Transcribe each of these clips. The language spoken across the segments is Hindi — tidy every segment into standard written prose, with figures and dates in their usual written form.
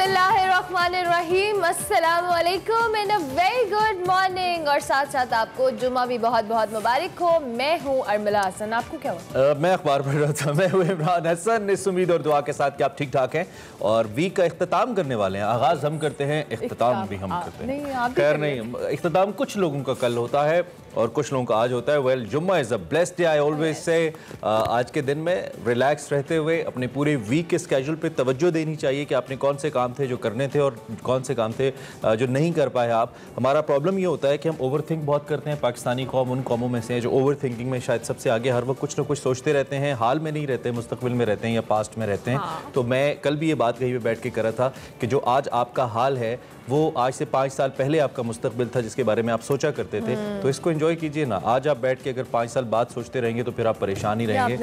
बिस्मिल्लाहिर्रहमानिर्रहीम, अस्सलाम वालेकुम and a very good morning. और साथ साथ आपको जुम्मा भी बहुत बहुत मुबारक हो। मैं हूँ अर्मिला हसन। आपको क्या हुआ? मैं अखबार पढ़ रहा था। मैं हूँ इमरान हसन। इस उम्मीद और दुआ के साथ कि आप ठीक ठाक हैं और वीक का इख्तिताम करने वाले हैं। आगाज़ हम करते हैं, इख्तिताम भी हम करते हैं। खैर नहीं, इख्तिताम कुछ लोगों का कल होता है और कुछ लोगों का आज होता है। वेल, जुम्मा is a blessed day. I always say आज के दिन में रिलैक्स रहते हुए अपने पूरे वीक के स्केड्यूल पे तवज्जो देनी चाहिए कि आपने कौन से काम थे जो करने थे और कौन से काम थे जो नहीं कर पाए आप। हमारा प्रॉब्लम ये होता है कि हम ओवर थिंक बहुत करते हैं। पाकिस्तानी कौम उन कौमों में से है जो ओवर थिंकिंग में शायद सबसे आगे, हर वक्त कुछ ना कुछ सोचते रहते हैं। हाल में नहीं रहते, मुस्तकबिल में रहते हैं या पास्ट में रहते हैं। तो मैं कल भी ये बात कहीं पे बैठ के कर रहा था कि जो आज आपका हाल है वो आज से 5 साल पहले आपका मुस्तकबिल था जिसके बारे में आप सोचा करते थे। तो इसको एंजॉय कीजिए ना। आज आप बैठ के अगर 5 साल बाद सोचते रहेंगे तो फिर आप परेशान ही रहेंगे।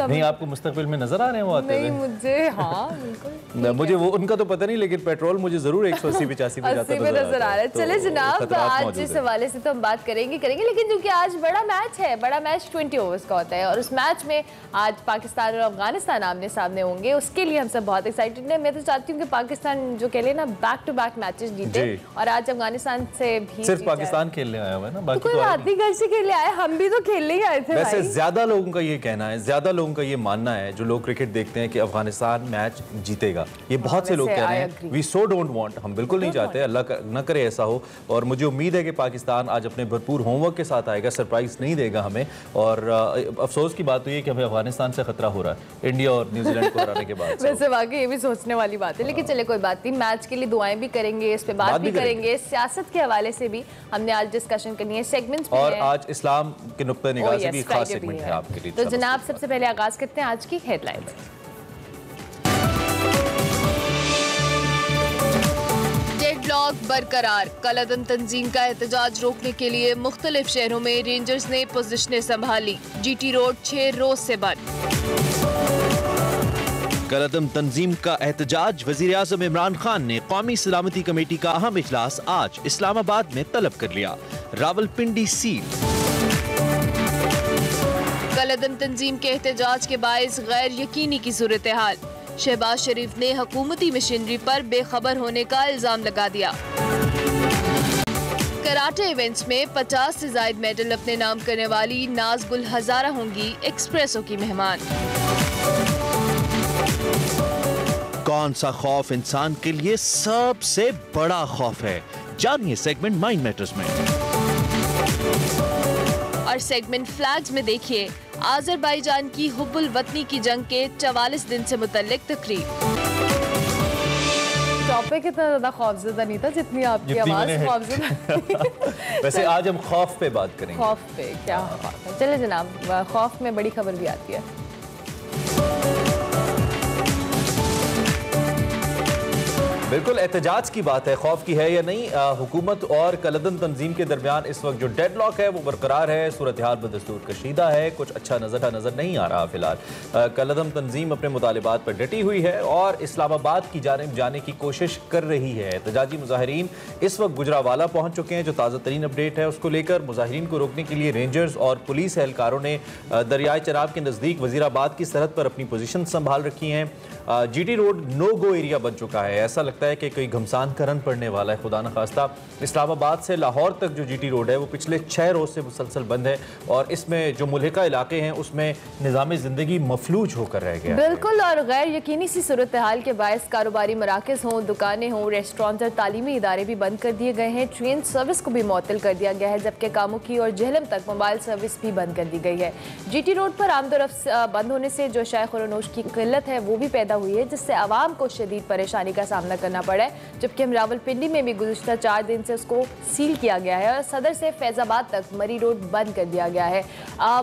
नहीं, आपको मुस्तकबिल में नजर आ रहे हैं वो आते हुए? मुझे वो उनका तो पता नहीं, लेकिन पेट्रोल मुझे जरूर 180-85 पे जाता नजर आ रहा है। चले जनाब, आज जिस हवाले से तो हम बात करेंगे लेकिन क्योंकि आज बड़ा मैच है, बड़ा मैच 20 ओवर्स का होता है और उस मैच में आज पाकिस्तान और अफगानिस्तान आमने सामने होंगे। उसके लिए हम सब बहुत एक्साइटेड हैं। मैं तो चाहती हूँ कि पाकिस्तान जो कह लेना बैक टू बैक मैचेस जीते और आज अफगानिस्तान से भी सिर्फ पाकिस्तान खेलने आया हुआ है ना, बाकी कोई बात नहीं, घर से खेलने आए, हम भी तो खेलने ही आए थे। वैसे ज्यादा लोगों का ये कहना है, ज्यादा लोगों का ये मानना है जो लोग क्रिकेट देखते हैं कि अफगानिस्तान मैच जीतेगा। ये बहुत से लोग कह रहे हैं। वी सो डोंट वांट, हम बिल्कुल नहीं चाहते, अल्लाह न करे ऐसा हो। और मुझे उम्मीद है कि पाकिस्तान आज अपने भरपूर होमवर्क के साथ आएगा, सरप्राइज नहीं देगा हमें। और अफसोस की बात हुई है कि हमें अफगानिस्तान से खतरा हो रहा है इंडिया और न्यूजीलैंड को हराने के बाद। वैसे वाकई ये भी सोचने वाली बात है, लेकिन चले कोई बात नहीं। मैच के लिए दुआएं भी करेंगे, इस पे बात भी करेंगे, सियासत के हवाले से भी हमने आज डिस्कशन करनी है, सेगमेंट्स भी और आज इस्लाम के नुक्ते निगाह से भी खास सेगमेंट है आपके लिए। तो जनाब, सबसे पहले आगाज करते हैं आज की हेडलाइंस। डेडलॉक बरकरार, कलादम तंजीम का एहतजाज रोकने के लिए मुख्तलिफ शहरों में रेंजर्स ने पोजीशनें संभाली। जीटी रोड 6 रोज से बंद। कलादम तंजीम का एहतजाज, वजीर आज़म इमरान खान ने कौमी सलामती कमेटी का अहम इजलास आज इस्लामाबाद में तलब कर लिया। रावलपिंडी सील। कलादम तंजीम के एहतजाज के बायस गैर यकीनी की सूरत हाल, शहबाज शरीफ ने हुकूमती मशीनरी पर बेखबर होने का इल्जाम लगा दिया। कराटे इवेंट्स में 50 से ज्यादा मेडल अपने नाम करने वाली नाज़गुल हजारा होंगी एक्सप्रेसो की मेहमान। कौन सा खौफ इंसान के लिए सबसे बड़ा खौफ है, जानिए सेगमेंट माइंड मैटर्स में। और सेगमेंट फ्लैग्स में देखिए आज़रबाईजान की हुब्बुल वतनी की जंग के 44 दिन से मुतल्लिक तकरीब। टॉपिक इतना ज्यादा खौफज़दा नहीं था जितनी आपकी आवाज खौफज़दा। वैसे आज हम खौफ पे बात करेंगे। खौफ पे क्या खौफ है? चले जनाब, खौफ में बड़ी खबर भी आती है। बिल्कुल एहतजाज की बात है, खौफ की है या नहीं। हुकूमत और कलादम तंजीम के दरमियान इस वक्त जो डेडलॉक है वो बरकरार है। सूरत हाल बदस्तूर कशीदा है, कुछ अच्छा नजर नहीं आ रहा फिलहाल। कलादम तंजीम अपने मुतालिबात पर डटी हुई है और इस्लामाबाद की जानिब जाने की कोशिश कर रही है। एहतजाजी मुजाहिरीन इस वक्त गुजरावाला पहुंच चुके हैं। जो ताज़ा तरीन अपडेट है उसको लेकर मुजाहिरीन को रोकने के लिए रेंजर्स और पुलिस एहलकारों ने दरियाए चनाब के नज़दीक वजीराबाद की सरहद पर अपनी पोजीशन संभाल रखी हैं। GT road no go area बन चुका है। ऐसा लगता है कि कोई घमसान करन पड़ने वाला है, खुदा न खास्ता। इस्लामाबाद से लाहौर तक जो जीटी रोड है वो पिछले 6 रोज से मुसलसल बंद है और इसमें जो मुल्हिका इलाके हैं उसमें निज़ाम ज़िंदगी मफलूज होकर रह गया। बिल्कुल, और गैर यकीनी सी सूरत हाल के बायस कारोबारी मराकज़ हों, दुकानें हों, रेस्टोरेंट और तालीमी इदारे भी बंद कर दिए गए हैं। ट्रेन सर्विस को भी मुअत्तल कर दिया गया है, जबकि कामुकी और जहलम तक मोबाइल सर्विस भी बंद कर दी गई है। जीटी रोड पर आमदोरफ्त बंद होने से जो शाय खुरनोश की किल्लत है वो भी पैदा हुई है, जिससे आवाम को शदीद परेशानी का सामना करना पड़ा है। जबकि हम रावलपिंडी में भी गुज़िश्ता 4 दिन से उसको सील किया गया है और सदर से फैजाबाद तक मरी रोड बंद कर दिया गया है।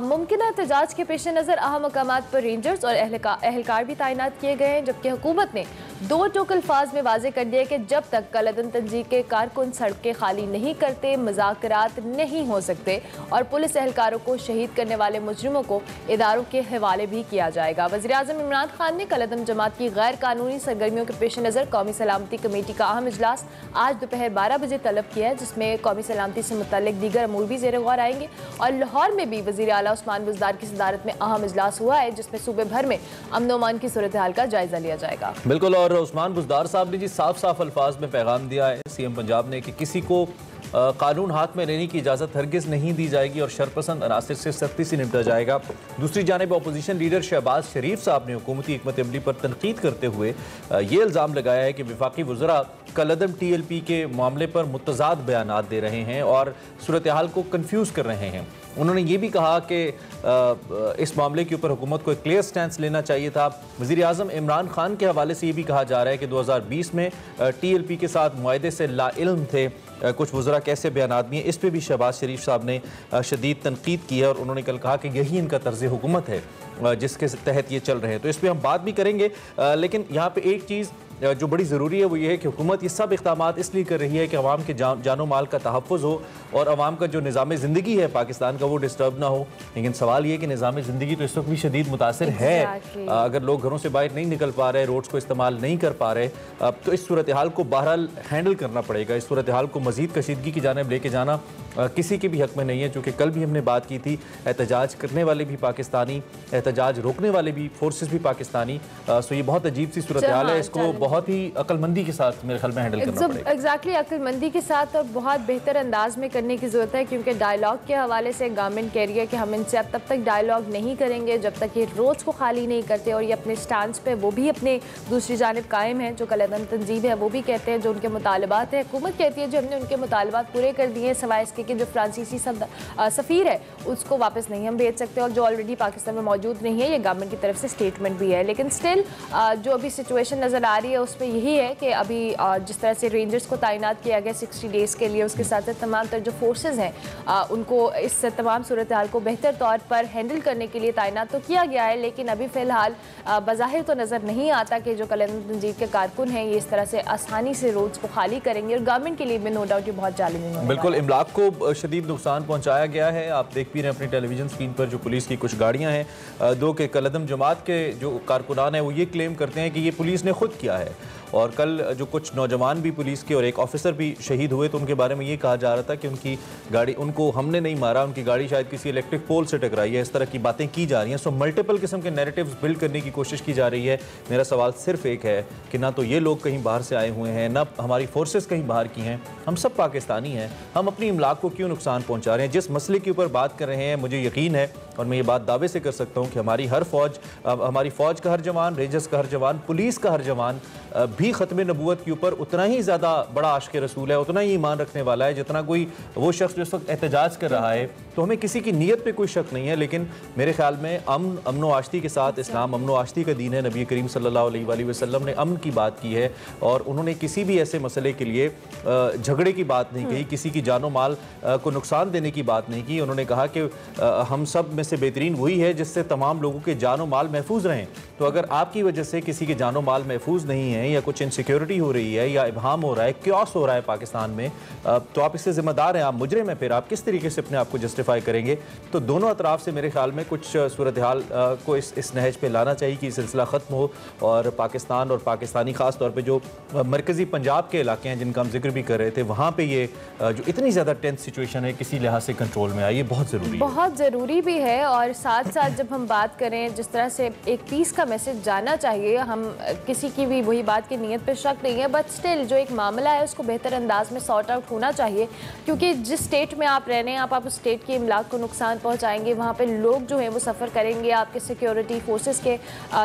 मुमकिन एहतजाज के पेश नज़र अहम मकामात पर रेंजर्स और एहलकार भी तैनात किए गए हैं, जबकि हुकूमत ने दो टोक अल्फाज में वाजे कर दिया कि जब तक कलअदम तंजीम के कारकुन सड़कें खाली नहीं करते मुज़ाकरात नहीं हो सकते और पुलिस एहलकारों को शहीद करने वाले मुजरिमों को इदारों के हवाले भी किया जाएगा। वज़ीर-ए-आज़म इमरान खान ने कलअदम जमात की गैर कानूनी सरगर्मियों के पेश नज़र कौमी सलामती कमेटी का अहम इजलास आज दोपहर 12 बजे तलब किया है, जिसमें कौमी सलामती से मुतल्लिक दीगर अमूर भी ज़ेर गौर आएंगे। और लाहौर में भी वज़ीर आला उस्मान बुज़दार की सदारत में अहम इजलास हुआ है, जिसमें सूबे भर में अमन-ओ-अमान की सूरत हाल का जायजा लिया जाएगा। बिल्कुल, और उस्मान बुज़दार साहब ने जी साफ साफ अल्फाज में पैगाम दिया है सीएम पंजाब ने कि किसी को कानून हाथ में लेने की इजाज़त हरगिज़ नहीं दी जाएगी और शरपसंद अनासर से सख्ती से निपटा जाएगा। दूसरी जानिब अपोजिशन लीडर शहबाज शरीफ साहब ने हुकूमती हिकमत अमली पर तनकीद करते हुए ये इल्ज़ाम लगाया है कि वफाकी वज़रा कलअदम TLP के मामले पर मुतज़ाद बयानात दे रहे हैं और सूरत हाल को कन्फ्यूज़ कर रहे हैं। उन्होंने ये भी कहा कि इस मामले के ऊपर हुकूमत को एक क्लियर स्टैंस लेना चाहिए था। वज़ीर-ए-आज़म इमरान खान के हवाले से ये भी कहा जा रहा है कि 2020 में TLP के साथ मुआहदे से लाइल्म थे। कुछ वज़रा कैसे बयानात दिए, इस पर भी शहबाज शरीफ साहब ने शदीद तनकीद की है और उन्होंने कल कहा कि यही इनका तर्ज़ हुकूमत है जिसके तहत ये चल रहे हैं। तो इस पर हम बात भी करेंगे, लेकिन यहाँ पर एक चीज़ जो बड़ी ज़रूरी है वो ये है कि हुकूमत ये सब इक़दामात इसलिए कर रही है कि अवाम के जानो माल का तहफ़्फ़ुज़ हो और अवाम का जो निज़ाम ज़िंदगी है पाकिस्तान का वो डिस्टर्ब ना हो। लेकिन सवाल ये कि निज़ाम ज़िंदगी तो इस वक्त भी शदीद मुतासिर है। अगर लोग घरों से बाहर नहीं निकल पा रहे, रोड्स को इस्तेमाल नहीं कर पा रहे, तो इस सूरत हाल को बहरहाल हैंडल करना पड़ेगा। इस सूरत हाल को मज़ीद कशीदगी की जानिब लेके जाना किसी के भी हक़ में नहीं है, चूँकि कल भी हमने बात की थी एहतजाज करने वाले भी पाकिस्तानी, एहतजाज रोकने वाले भी फोर्सेस भी पाकिस्तानी। सो ये बहुत अजीब सी सूरत हाल है, इसको बहुत ही अक्लमंदी के साथ मेरे ख्याल में हैंडल करना पड़ेगा। एग्जैक्टली, अक्लमंदी के साथ और बहुत बेहतर अंदाज में करने की ज़रूरत है, क्योंकि डायलॉग के हवाले से गवर्नमेंट कह रही है कि हम इनसे अब तब तक डायलॉग नहीं करेंगे जब तक ये रोड्स को खाली नहीं करते, और ये अपने स्टांस पे वो भी अपने दूसरी जानिब कायम है। जो कलअदम तंजीम है वो भी कहते हैं जो उनके मुतालबात हैं, हुकूमत कहती है जो हमने उनके मुतालबात पूरे कर दिए हैं, सवाए इसके कि जो फ्रांसीसी सफ़ीर है उसको वापस नहीं हम भेज सकते और जो ऑलरेडी पाकिस्तान में मौजूद नहीं है। ये गवर्नमेंट की तरफ से स्टेटमेंट भी है, लेकिन स्टिल जो अभी सिचुएशन नज़र आ रही है उसमें यही है कि अभी जिस तरह से रेंजर्स को तैनात किया गया 60 डेज़ के लिए, उसके साथ साथ तमाम तर जो फोर्सेज हैं उनको इस तमाम सूरत हाल को बेहतर तौर पर हैंडल करने के लिए तैनात तो किया गया है, लेकिन अभी फ़िलहाल बज़ाहिर तो नज़र नहीं आता कि जो कलअदम तंजीम के कारकुन हैं ये इस तरह से आसानी से रोड्स को खाली करेंगे, और गवर्नमेंट के लिए भी नो डाउट ये बहुत चैलेंजिंग है। बिल्कुल, इमलाक को शदीद नुकसान पहुँचाया गया है। आप देख भी रहे हैं अपनी टेलीविजन स्क्रीन पर जो पुलिस की कुछ गाड़ियाँ हैं, दो के कलअदम जमात के जो कारकुनान हैं वो ये क्लेम करते हैं कि ये पुलिस ने खुद किया है। और कल जो कुछ नौजवान भी पुलिस के और एक ऑफिसर भी शहीद हुए तो उनके बारे में ये कहा जा रहा था कि उनकी गाड़ी, उनको हमने नहीं मारा, उनकी गाड़ी शायद किसी इलेक्ट्रिक पोल से टकराई है। इस तरह की बातें की जा रही हैं। सो मल्टीपल किस्म के नैरेटिव्स बिल्ड करने की कोशिश की जा रही है। मेरा सवाल सिर्फ एक है कि ना तो ये लोग कहीं बाहर से आए हुए हैं, ना हमारी फोर्सेस कहीं बाहर की हैं, हम सब पाकिस्तानी हैं। हम अपनी इमलाक को क्यों नुकसान पहुँचा रहे हैं? जिस मसले के ऊपर बात कर रहे हैं मुझे यकीन है और मैं ये बात दावे से कर सकता हूँ कि हमारी फ़ौज का हर जवान, रेंजर्स का हर जवान, पुलिस का हर जवान भी ख़त्म नबूवत के ऊपर उतना ही ज़्यादा बड़ा आशिक़ रसूल है, उतना ही ईमान रखने वाला है जितना कोई वो शख्स जो इस वक्त एहतजाज कर रहा है। तो हमें किसी की नीयत पे कोई शक नहीं है, लेकिन मेरे ख्याल में अमन व आश्ती के साथ इस्लाम अमन व आश्ती का दीन है। नबी करीम सल्लल्लाहु अलैहि वसल्लम ने अमन की बात की है और उन्होंने किसी भी ऐसे मसले के लिए झगड़े की बात नहीं कही, किसी की जानो माल को नुकसान देने की बात नहीं की। उन्होंने कहा कि हम सब में से बेहतरीन वही है जिससे तमाम लोगों के जानो माल महफूज रहें। तो अगर आपकी वजह से किसी के जानो माल महफूज नहीं है या कुछ इनसिक्योरिटी हो रही है या इबहाम हो रहा है, क्योस हो रहा है पाकिस्तान में, तो आप इससे जिम्मेदार हैं, आप मुजरिम हैं, फिर आप किस तरीके से अपने आप को जस्टिफाई करेंगे? तो दोनों अतराफ से मेरे ख्याल में कुछ सूरत हाल को इस नहज पे लाना चाहिए कि सिलसिला ख़त्म हो और पाकिस्तान और पाकिस्तानी ख़ास तौर पे जो मरकज़ी पंजाब के इलाके हैं जिनका हम जिक्र भी कर रहे थे, वहाँ पे ये जो इतनी ज़्यादा टेंस सिचुएशन है किसी लिहाज से कंट्रोल में आए, ये बहुत ज़रूरी है। बहुत ज़रूरी भी है। और साथ साथ जब हम बात करें जिस तरह से एक पीस का मैसेज जाना चाहिए, हम किसी की भी वही बात की नीयत पे शक नहीं है, बट स्टिल जो एक मामला है उसको बेहतर अंदाज में सॉर्ट आउट होना चाहिए, क्योंकि जिस स्टेट में आप रह रहे हैं आप उस स्टेट की इमलाक को नुकसान पहुंचाएंगे, वहाँ पे लोग जो हैं वो सफ़र करेंगे, आपके सिक्योरिटी फोर्सेस के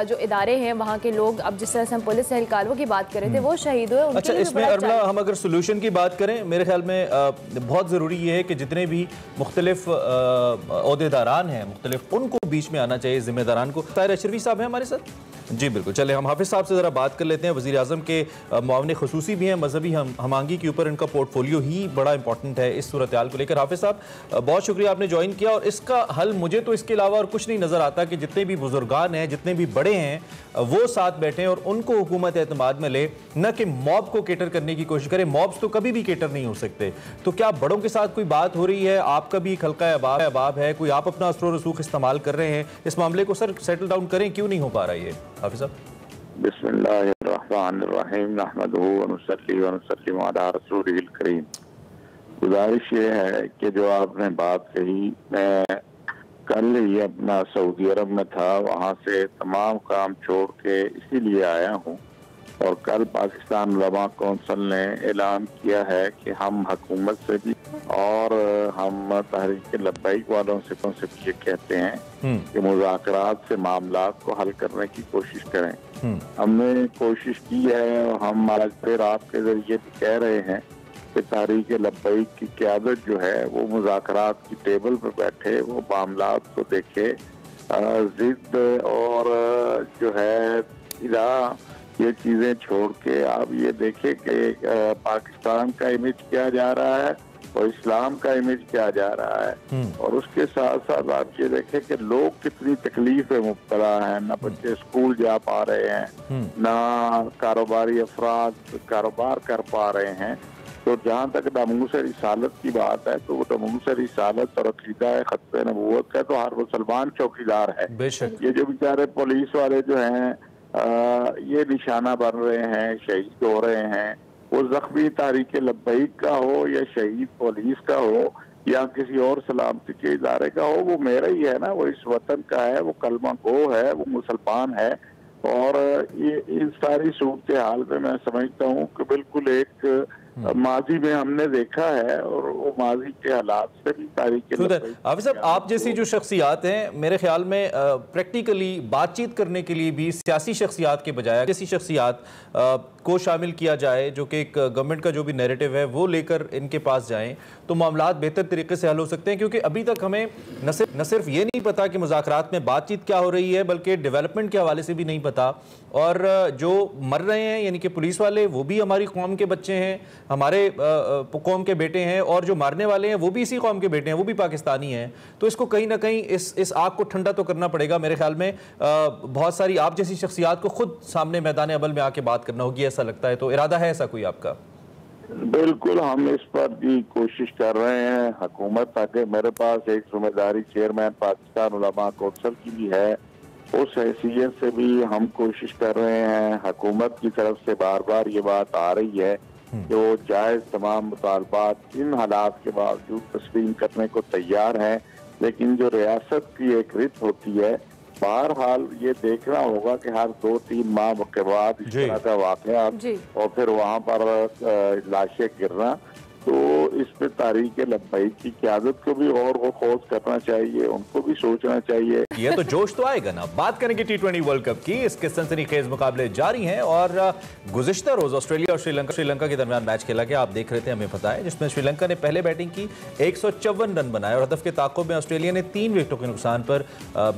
जो इदारे हैं वहाँ के लोग, अब जिस तरह से हम पुलिस एहलकारों की बात कर रहे थे वो शहीद हुए। अच्छा, इसमें अरमला हम अगर सोल्यूशन की बात करें, मेरे ख्याल में बहुत ज़रूरी ये है कि जितने भी मुख्तलिफ ओहदेदारान हैं मुख्तलिफ, उनको बीच में आना चाहिए, जिम्मेदारान को। ताहिर अशरफी साहब हैं हमारे साथ। जी बिल्कुल, चले हम हाफिज़ साहब से ज़रा बात कर लेते हैं। वज़ीर आज़म के मुआवने ख़ुसूसी भी हैं, मजहबी हमांगी के ऊपर इनका पोर्टफोलियो ही बड़ा इंपॉर्टेंट है इस सूरत हाल को लेकर। हाफिज़ साहब बहुत शुक्रिया आपने ज्वाइन किया, और इसका हल मुझे तो इसके अलावा और कुछ नहीं नज़र आता कि जितने भी बुजुर्गान हैं, जितने भी बड़े हैं, वो साथ बैठें और उनको हुकूमत एतमाद में ले, न कि मॉब को केटर करने की कोशिश करें। मॉब्स तो कभी भी केटर नहीं हो सकते। तो क्या बड़ों के साथ कोई बात हो रही है? आपका भी एक हल्का अबाब है, कोई आप अपना असर रसूख इस्तेमाल कर रहे हैं इस मामले को सर सेटल डाउन करें? क्यों नहीं हो पा रहा है ये हाफिज़ साहब? बिस्मिल्लाहिर्रहमानिर्रहीम नहमदुहु व नुसल्ली व नुसल्लिमु अला रसूलिहिल करीम। गुजारिश ये है कि जो आपने बात कही, मैं कल ही अपना सऊदी अरब में था, वहाँ से तमाम काम छोड़ के इसीलिए आया हूँ। और कल पाकिस्तान उलमा कौंसिल ने ऐलान किया है कि हम हुकूमत से भी और हम तहरीक लब्बैक वालों से ये कहते हैं कि मुज़ाकरात से मामलात को हल करने की कोशिश करें। हमने कोशिश की है और हम आज फिर आपके जरिए भी कह रहे हैं कि तहरीक लब्बैक की क़यादत जो है वो मुज़ाकरात की टेबल पर बैठे, वो मामलात को देखे, जिद और जो है इरा ये चीजें छोड़ के आप ये देखें कि पाकिस्तान का इमेज क्या जा रहा है और इस्लाम का इमेज क्या जा रहा है। और उसके साथ साथ आप ये देखें कि लोग कितनी तकलीफ में मुब्तला हैं, ना बच्चे स्कूल जा पा रहे हैं, ना कारोबारी अफराद कारोबार कर पा रहे हैं। तो जहाँ तक नमूस रिसालत की बात है, तो वो नमूस रिसालत और अकीदा है खत्म नबूवत का, तो हर मुसलमान चौकीदार है। बेशक ये जो बेचारे पुलिस वाले जो हैं ये निशाना बन रहे हैं, शहीद हो रहे हैं, वो जख्मी तहरीक लब्बैक का हो या शहीद पुलिस का हो या किसी और सलामती के इदारे का हो, वो मेरा ही है ना, वो इस वतन का है, वो कलमा गो है, वो मुसलमान है। और ये इस सारी सूरत हाल में मैं समझता हूँ कि बिल्कुल एक माजी में हमने देखा है और वो माजी के हालात से भी तारीख। हाफिज़ साहब, आप जैसी जो शख्सियात हैं, मेरे ख्याल में प्रैक्टिकली बातचीत करने के लिए भी सियासी शख्सियात के बजाय जैसी शख्सियात को शामिल किया जाए, जो कि एक गवर्नमेंट का जो भी नैरेटिव है वो लेकर इनके पास जाएं, तो मामलात बेहतर तरीके से हल हो सकते हैं। क्योंकि अभी तक हमें न सिर्फ ये नहीं पता कि मुज़ाकरात में बातचीत क्या हो रही है, बल्कि डेवलपमेंट के हवाले से भी नहीं पता। और जो मर रहे हैं यानी कि पुलिस वाले, वो भी हमारी कौम के बच्चे हैं, हमारे कौम के बेटे हैं, और जो मारने वाले हैं वो भी इसी कौम के बेटे हैं, वो भी पाकिस्तानी हैं। तो इसको कहीं ना कहीं इस आग को ठंडा तो करना पड़ेगा। मेरे ख्याल में बहुत सारी आप जैसी शख्सियात को खुद सामने मैदान अमल में आके बात करना होगी, ऐसा लगता है। तो इरादा है ऐसा कोई आपका? बिल्कुल, हम इस पर भी कोशिश कर रहे हैं। हुकूमत आगे मेरे पास एक जिम्मेदारी चेयरमैन पाकिस्तान उलमा कौंसिल की भी है, उस हैसियत से भी हम कोशिश कर रहे हैं। हुकूमत की तरफ से बार बार ये बात आ रही है कि वो जायज़ तमाम मुतालबात इन हालात के बावजूद तस्लीम करने को तैयार हैं, लेकिन जो रियासत की एक रित होती है, बहरहाल ये देखना होगा कि हर 2-3 माह के बाद इस तरह का वाकया और फिर वहाँ पर लाशें गिरना, तो इस पे तारीख लब्बैक की क़यादत को भी और वो खोज करना चाहिए, उनको भी सोचना चाहिए। ये तो जोश तो आएगा ना। बात करेंगे T20 वर्ल्ड कप की। इसके सनसनीखेज मुकाबले जारी हैं और गुज़िश्ता रोज ऑस्ट्रेलिया और श्रीलंका के दरमियान मैच खेला गया। आप देख रहे थे, हमें पता है, जिसमें श्रीलंका ने पहले बैटिंग की, 154 रन बनाए और हदफ के ताक़ुब में ऑस्ट्रेलिया ने 3 विकेटों के नुकसान पर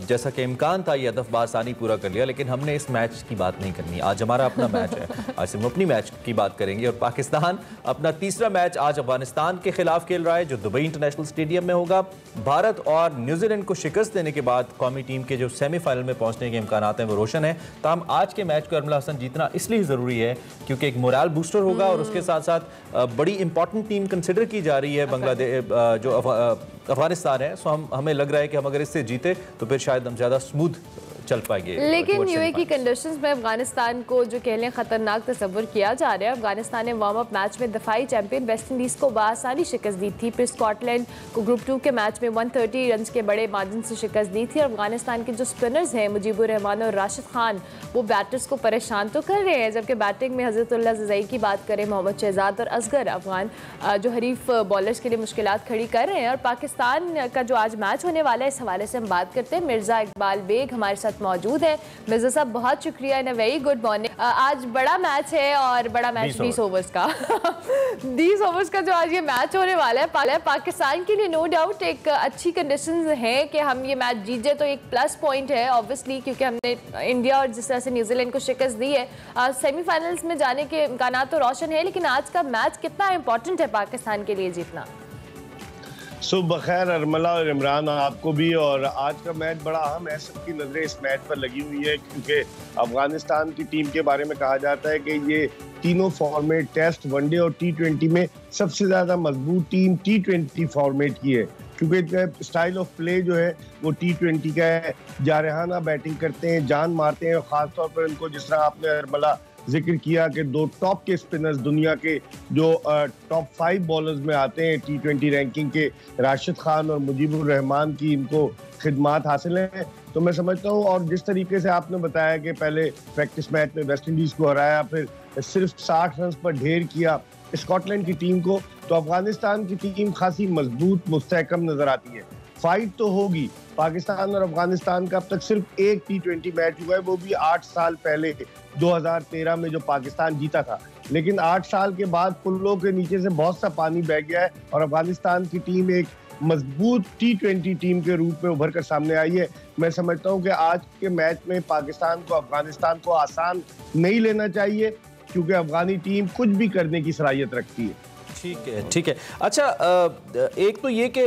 जैसा कि इम्कान था ये हदफ बासानी पूरा कर लिया। लेकिन हमने इस मैच की बात नहीं करनी, आज हमारा अपना मैच है, आज हम अपनी मैच की बात करेंगे। और पाकिस्तान अपना तीसरा मैच आज अफगानिस्तान के खिलाफ खेल रहा है, जो दुबई इंटरनेशनल स्टेडियम में होगा। भारत और न्यूजीलैंड को शिकस्त देने के बाद कौमी टीम के जो सेमीफाइनल में पहुंचने के इम्कान हैं वो रोशन है। ताहम आज के मैच को अरमला हसन जीतना इसलिए ज़रूरी है क्योंकि एक मोरल बूस्टर होगा और उसके साथ साथ बड़ी इंपॉर्टेंट टीम कंसिडर की जा रही है बांग्लादेश, जो अफगानिस्तान है। सो हमें लग रहा है कि हम अगर इससे जीते तो फिर शायद हम ज़्यादा स्मूथ चल पाएंगे। लेकिन यूए की कंडीशंस में अफगानिस्तान को जो कह लें खतरनाक तस्वर किया जा रहा है। अफगानिस्तान ने वार्म अप मैच में दफाई चैंपियन वेस्ट इंडीज़ को बासानी शिकस्त दी थी, फिर स्कॉटलैंड को ग्रुप 2 के मैच में 130 रन के बड़े मार्जिन से शिकस्त दी थी। और अफगानिस्तान के जो स्पिनर्स हैं मुजीबुर रहमान और राशिद खान, वो बैटर्स को परेशान तो कर रहे हैं, जबकि बैटिंग में हजरतुल्लाह ज़ज़ई की बात करें, मोहम्मद शहजाद और असगर अफगान जो हरीफ बॉलर्स के लिए मुश्किलात खड़ी कर रहे हैं। और पाकिस्तान का जो आज मैच होने वाला है, इस हवाले से हम बात करते हैं। मिर्ज़ा इकबाल बेग हमारे साथ वक्त मौजूद है। मिर्जा साहब बहुत शुक्रिया, and a very good morning. आज बड़ा मैच है और बड़ा मैच 20 ओवर्स का 20 ओवर्स का जो आज ये मैच होने वाला है पाकिस्तान के लिए नो डाउट एक अच्छी कंडीशंस है कि हम ये मैच जीत जाए तो एक प्लस पॉइंट है ऑब्वियसली, क्योंकि हमने इंडिया और जिस तरह से न्यूजीलैंड को शिकस्त दी है सेमीफाइनल्स में जाने के इम्कान तो रोशन है। लेकिन आज का मैच कितना इंपॉर्टेंट है पाकिस्तान के लिए जीतना? सुबह खैर अरमला और इमरान, आपको भी। और आज का मैच बड़ा अहम है, सबकी नजरें इस मैच पर लगी हुई है क्योंकि अफगानिस्तान की टीम के बारे में कहा जाता है कि ये तीनों फॉर्मेट टेस्ट, वनडे और T20 में सबसे ज्यादा मजबूत टीम T20 फॉर्मेट की है, क्योंकि स्टाइल ऑफ प्ले जो है वो T20 का है। जारहाना बैटिंग करते हैं, जान मारते हैं, और खासतौर पर इनको जिस तरह आपने अरमला जिक्र किया कि दो टॉप के स्पिनर्स दुनिया के जो टॉप 5 बॉलर्स में आते हैं T20 रैंकिंग के, राशिद खान और मुजीबुर रहमान की इनको खिदमात हासिल हैं। तो मैं समझता हूँ, और जिस तरीके से आपने बताया कि पहले प्रैक्टिस मैच में वेस्ट इंडीज को हराया, फिर सिर्फ 60 रन पर ढेर किया स्कॉटलैंड की टीम को, तो अफगानिस्तान की टीम खासी मजबूत मुस्तहकम नजर आती है। फाइट तो होगी। पाकिस्तान और अफगानिस्तान का अब तक सिर्फ एक T20 मैच हुआ है, वो भी 8 साल पहले 2013 में जो पाकिस्तान जीता था। लेकिन 8 साल के बाद पुलों के नीचे से बहुत सा पानी बह गया है और अफगानिस्तान की टीम एक मजबूत T20 टीम के रूप में उभर कर सामने आई है। मैं समझता हूँ कि आज के मैच में पाकिस्तान को अफगानिस्तान को आसान नहीं लेना चाहिए, क्योंकि अफगानी टीम कुछ भी करने की सलाहियत रखती है। ठीक है। अच्छा, एक तो ये कि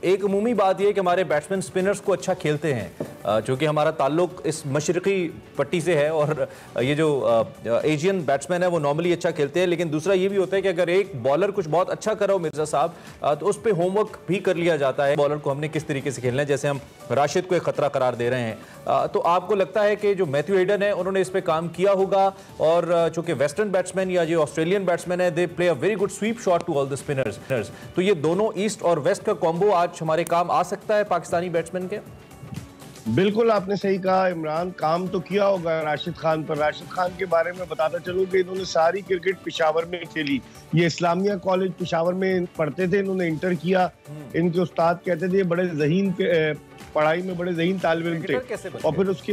एक अमूमी बात ये कि हमारे बैट्समैन स्पिनर्स को अच्छा खेलते हैं, चूँकि हमारा ताल्लुक इस मशरक़ी पट्टी से है और ये जो एशियन बैट्समैन है वो नॉर्मली अच्छा खेलते हैं। लेकिन दूसरा ये भी होता है कि अगर एक बॉलर कुछ बहुत अच्छा कर रहा हो मिर्ज़ा साहब, तो उस पर होमवर्क भी कर लिया जाता है बॉलर को हमने किस तरीके से खेलना है। जैसे हम राशिद को एक खतरा करार दे रहे हैं, तो आपको लगता है कि जो मैथ्यू हेडन है उन्होंने इस पर काम किया होगा? और चूँकि वेस्टर्न बैट्समैन या जो ऑस्ट्रेलियन बैट्समैन है they play a very good sweep shot to all the spinners, तो ये दोनों ईस्ट और वेस्ट का कॉम्बो आज हमारे काम आ सकता है पाकिस्तानी बैट्समैन के? बिल्कुल आपने सही कहा इमरान, काम तो किया होगा राशिद खान पर। राशिद खान के बारे में बताता चलूं कि इन्होंने सारी क्रिकेट पेशावर में खेली। ये इस्लामिया कॉलेज पेशावर में पढ़ते थे, इन्होंने इंटर किया। इनके उस्ताद कहते थे ये बड़े ज़हीन पढ़ाई में बड़े ज़हीन तालिब इल्म थे, और फिर उसके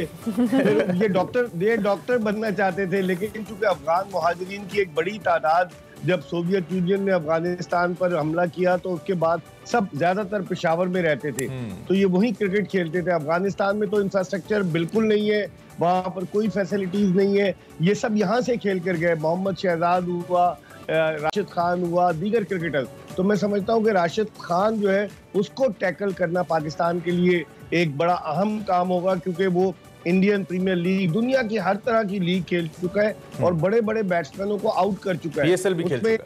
ये डॉक्टर बनना चाहते थे। लेकिन चूंकि अफगान मुहाजिरीन की एक बड़ी तादाद जब सोवियत यूनियन ने अफगानिस्तान पर हमला किया, तो उसके बाद सब ज्यादातर पेशावर में रहते थे, तो ये वहीं क्रिकेट खेलते थे। अफगानिस्तान में तो इंफ्रास्ट्रक्चर बिल्कुल नहीं है, वहां पर कोई फैसिलिटीज नहीं है, ये सब यहाँ से खेल कर गए। मोहम्मद शहजाद हुआ, राशिद खान हुआ, दीगर क्रिकेटर्स। तो मैं समझता हूँ कि राशिद खान जो है उसको टैकल करना पाकिस्तान के लिए एक बड़ा अहम काम होगा, क्योंकि वो इंडियन प्रीमियर लीग, दुनिया की हर तरह की लीग खेल चुका है और बड़े बड़े बैट्समैनों को आउट कर चुका है। PSL भी खेल चुका है,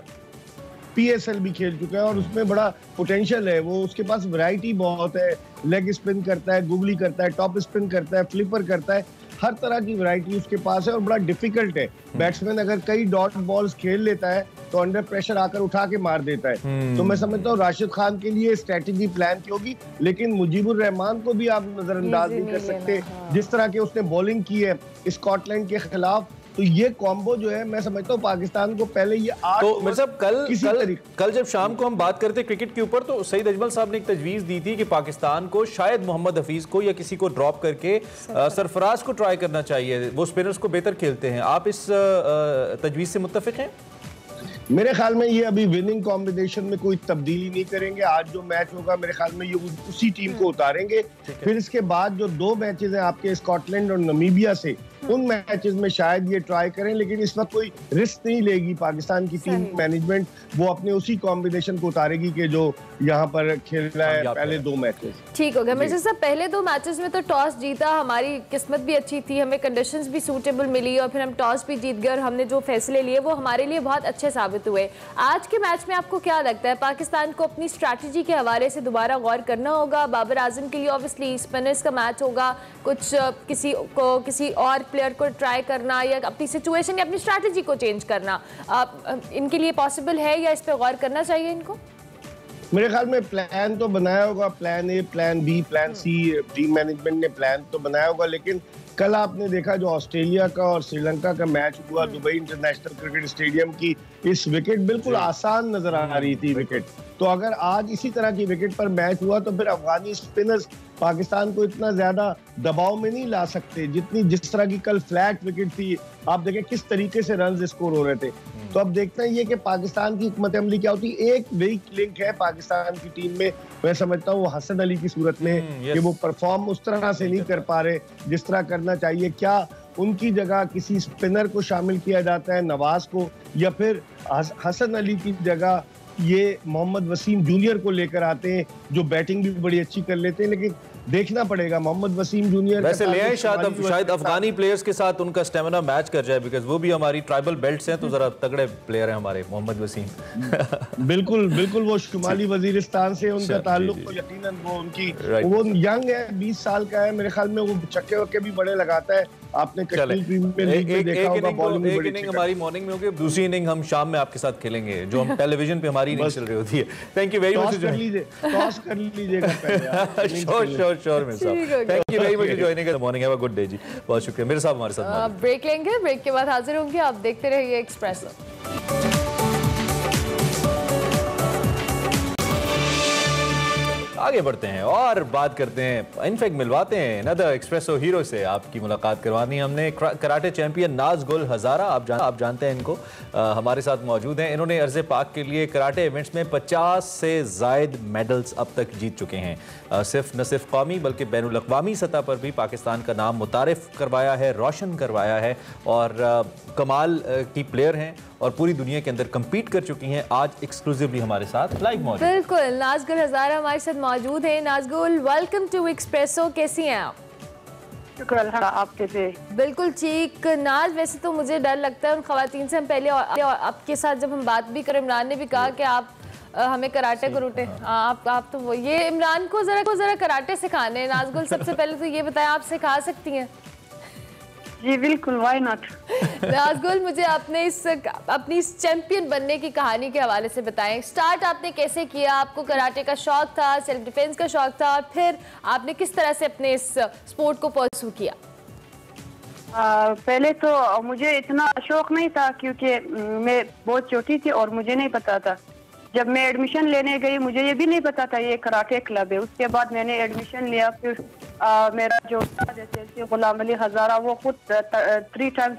PSL भी खेल चुका है, और उसमें बड़ा पोटेंशियल है। वो उसके पास वैरायटी बहुत है, लेग स्पिन करता है, गुगली करता है, टॉप स्पिन करता है, फ्लिपर करता है, हर तरह की वैरायटी उसके पास है और बड़ा डिफिकल्ट है। बैट्समैन अगर कई डॉट बॉल्स खेल लेता है तो अंडर प्रेशर आकर उठा के मार देता है। तो मैं समझता हूँ राशिद खान के लिए स्ट्रेटेजी प्लान की होगी, लेकिन मुजीबुर रहमान को भी आप नजरअंदाज नहीं कर सकते। जिस तरह की उसने बॉलिंग की है स्कॉटलैंड के खिलाफ, तो ये कॉम्बो जो है मैं समझता हूँ पाकिस्तान को पहले ये 8 तो मेरे साहब कल जब शाम को हम बात करते क्रिकेट के ऊपर, तो सईद अजमल साहब ने एक तजवीज़ दी थी कि पाकिस्तान को शायद मोहम्मद हफीज को या किसी को ड्रॉप करके सरफराज को ट्राई करना चाहिए, वो स्पिनर्स को बेहतर खेलते हैं। आप इस तजवीज़ से मुत्तफिक हैं? मेरे ख्याल में ये अभी विनिंग कॉम्बिनेशन में कोई तब्दीली नहीं करेंगे। आज जो मैच होगा मेरे ख्याल में ये उसी टीम को उतारेंगे। फिर इसके बाद जो 2 मैचेस हैं आपके स्कॉटलैंड और नमीबिया से, उन मैचेस में शायद ये ट्राई करें, लेकिन इस वक्त कोई रिस्क नहीं लेगी पाकिस्तान की टीम मैनेजमेंट। वो अपने उसी कॉम्बिनेशन को उतारेगी कि जो यहाँ पर खेल रहा है पहले 2 मैचेस। ठीक हो गया मिर्जा साहब, पहले 2 मैचेस में तो टॉस जीता, हमारी किस्मत भी अच्छी थी, हमें कंडीशंस भी सूटेबल मिली और फिर हम टॉस भी जीत गए और हमने जो फैसले लिए वो हमारे लिए बहुत अच्छे साबित हुए। आज के मैच में आपको क्या लगता है, पाकिस्तान को अपनी स्ट्रैटेजी के हवाले से दोबारा गौर करना होगा? बाबर आजम के लिए ऑब्वियसली स्पिनर्स का मैच होगा, कुछ किसी और प्लेयर को ट्राई करना या अपनी सिचुएशन या अपनी स्ट्रैटेजी को चेंज करना इनके लिए पॉसिबल है या इस पे गौर करना चाहिए इनको? मेरे ख्याल में प्लान तो बनाया होगा, plan A, plan B, plan C, team management ने प्लान तो बनाया होगा। लेकिन कल आपने देखा जो ऑस्ट्रेलिया का और श्रीलंका का मैच हुआ दुबई इंटरनेशनल क्रिकेट स्टेडियम की, इस विकेट बिल्कुल आसान नजर आ रही थी विकेट। तो अगर आज इसी तरह की विकेट पर मैच हुआ तो फिर अफगानी स्पिनर्स पाकिस्तान को इतना ज्यादा दबाव में नहीं ला सकते जिस तरह की कल फ्लैट विकेट थी। आप देखें किस तरीके से रन स्कोर हो रहे थे। तो अब देखते हैं ये कि पाकिस्तान की हिकमत अमली क्या होती है। एक वीक लिंक है पाकिस्तान की टीम में, मैं समझता हूँ वो हसन अली की सूरत में कि वो परफॉर्म उस तरह से नहीं कर पा रहे जिस तरह करना चाहिए। क्या उनकी जगह किसी स्पिनर को शामिल किया जाता है, नवाज को, या फिर हसन अली की जगह ये मोहम्मद वसीम जूनियर को लेकर आते हैं जो बैटिंग भी बड़ी अच्छी कर लेते हैं। लेकिन देखना पड़ेगा मोहम्मद वसीम जूनियर वैसे ले आए शायद अफगानी प्लेयर्स के साथ उनका स्टेमिना मैच कर जाए, बिकॉज वो भी हमारी ट्राइबल बेल्ट्स हैं, तो जरा तगड़े प्लेयर हैं हमारे मोहम्मद वसीम। बिल्कुल बिल्कुल, वो शुमाली वजीरिस्तान से उनका ताल्लुक, तो यकीनन वो यंग है, 20 साल का है, मेरे ख्याल में वो चक्के वक्के भी बड़े लगाता है। आपने कश्मीर प्रीमियर लीग में देखा होगा, बॉलिंग में बड़ी इनिंग हमारी मॉर्निंग में होगी, दूसरी इनिंग हम शाम में आपके साथ खेलेंगे, जो हम टेलीविजन पे हमारी इनिंग चल रही होती है। Thank you very much, toss कर लीजिएगा पहले। श्योर मेरे साहब, thank you very much for joining us morning, have a good day जी, बहुत शुक्रिया। मेरे साहब हमारे साथ ब्रेक लेंगे, ब्रेक के बाद हाजिर होंगे, आप देखते रहिए एक्सप्रेसो। आगे बढ़ते हैं और बात करते हैं, इनफैक्ट मिलवाते हैं अनदर एक्सप्रेसो हीरो से। आपकी मुलाकात करवानी हमने कराटे चैंपियन नाज़गुल हज़ारा, आप जानते हैं इनको, हमारे साथ मौजूद हैं। इन्होंने अर्ज़े पाक के लिए कराटे इवेंट्स में 50 से ज़ायद मेडल्स अब तक जीत चुके हैं। न सिर्फ कौमी बल्कि बैनुल अक़वामी सतह पर भी पाकिस्तान का नाम मुतारिफ करवाया है, रोशन करवाया है, और कमाल की प्लेयर हैं और पूरी दुनिया के अंदर कम्पीट कर चुकी हैं। आज एक्सक्लूसिवली हमारे साथ लाइव मौजूद। बिल्कुल, नाज़गुल हज़ारा हमारे साथ मौजूद हैं। नाज़गुल, वेलकम टू एक्सप्रेसो, कैसी हैं आप? शुक्र अल्लाह, आप कैसे? बिल्कुल ठीक। नाज, वैसे तो मुझे डर लगता है उन खवातीन से, हम पहले और आपके साथ जब हम बात भी करें, इमरान ने भी कहा कि आप हमें कराटे को रूटे, आप तो वो ये इमरान को जरा कराटे सिखाने। नाज़गुल, सबसे पहले तो ये बताएं, आप सिखा सकती हैं? जी बिल्कुल, व्हाई नॉट। नाज़गुल, मुझे अपनी इस चैंपियन बनने की कहानी के हवाले से बताएं। स्टार्ट आपने कैसे किया? आपको कराटे का शौक था, सेल्फ डिफेंस का शौक था, और फिर आपने किस तरह से अपने इस स्पोर्ट को परस्यू किया? पहले तो मुझे इतना शौक नहीं था क्योंकि मैं बहुत छोटी थी और मुझे नहीं पता था। जब मैं एडमिशन लेने गई मुझे ये भी नहीं पता था ये कराटे क्लब है। उसके बाद मैंने एडमिशन लिया, फिर मेरा जो जैसे गुलाम अली हज़ारा, वो खुद 3 टाइम्स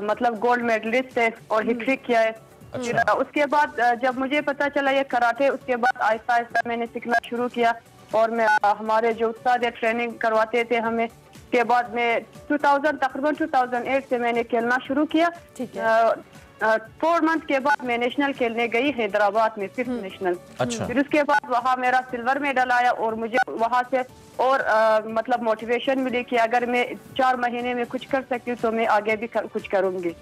मतलब गोल्ड मेडलिस्ट है और हिट्रिक किया है। अच्छा। उसके बाद जब मुझे पता चला ये कराटे, उसके बाद आहिस्ता आहिस्ता मैंने सीखना शुरू किया और मैं हमारे जो उस्ताद ट्रेनिंग करवाते थे हमें। के बाद मैं तकरीबन 2008 से मैंने खेलना शुरू किया। ठीक है। 4 मंथ के बाद मैं नेशनल खेलने गई हैदराबाद में, 5th नेशनल। अच्छा। फिर उसके बाद वहाँ मेरा सिल्वर मेडल आया और मुझे वहाँ से और मतलब मोटिवेशन मिली कि अगर मैं 4 महीने में कुछ कर सकती हूँ तो मैं आगे भी कुछ करूँगी।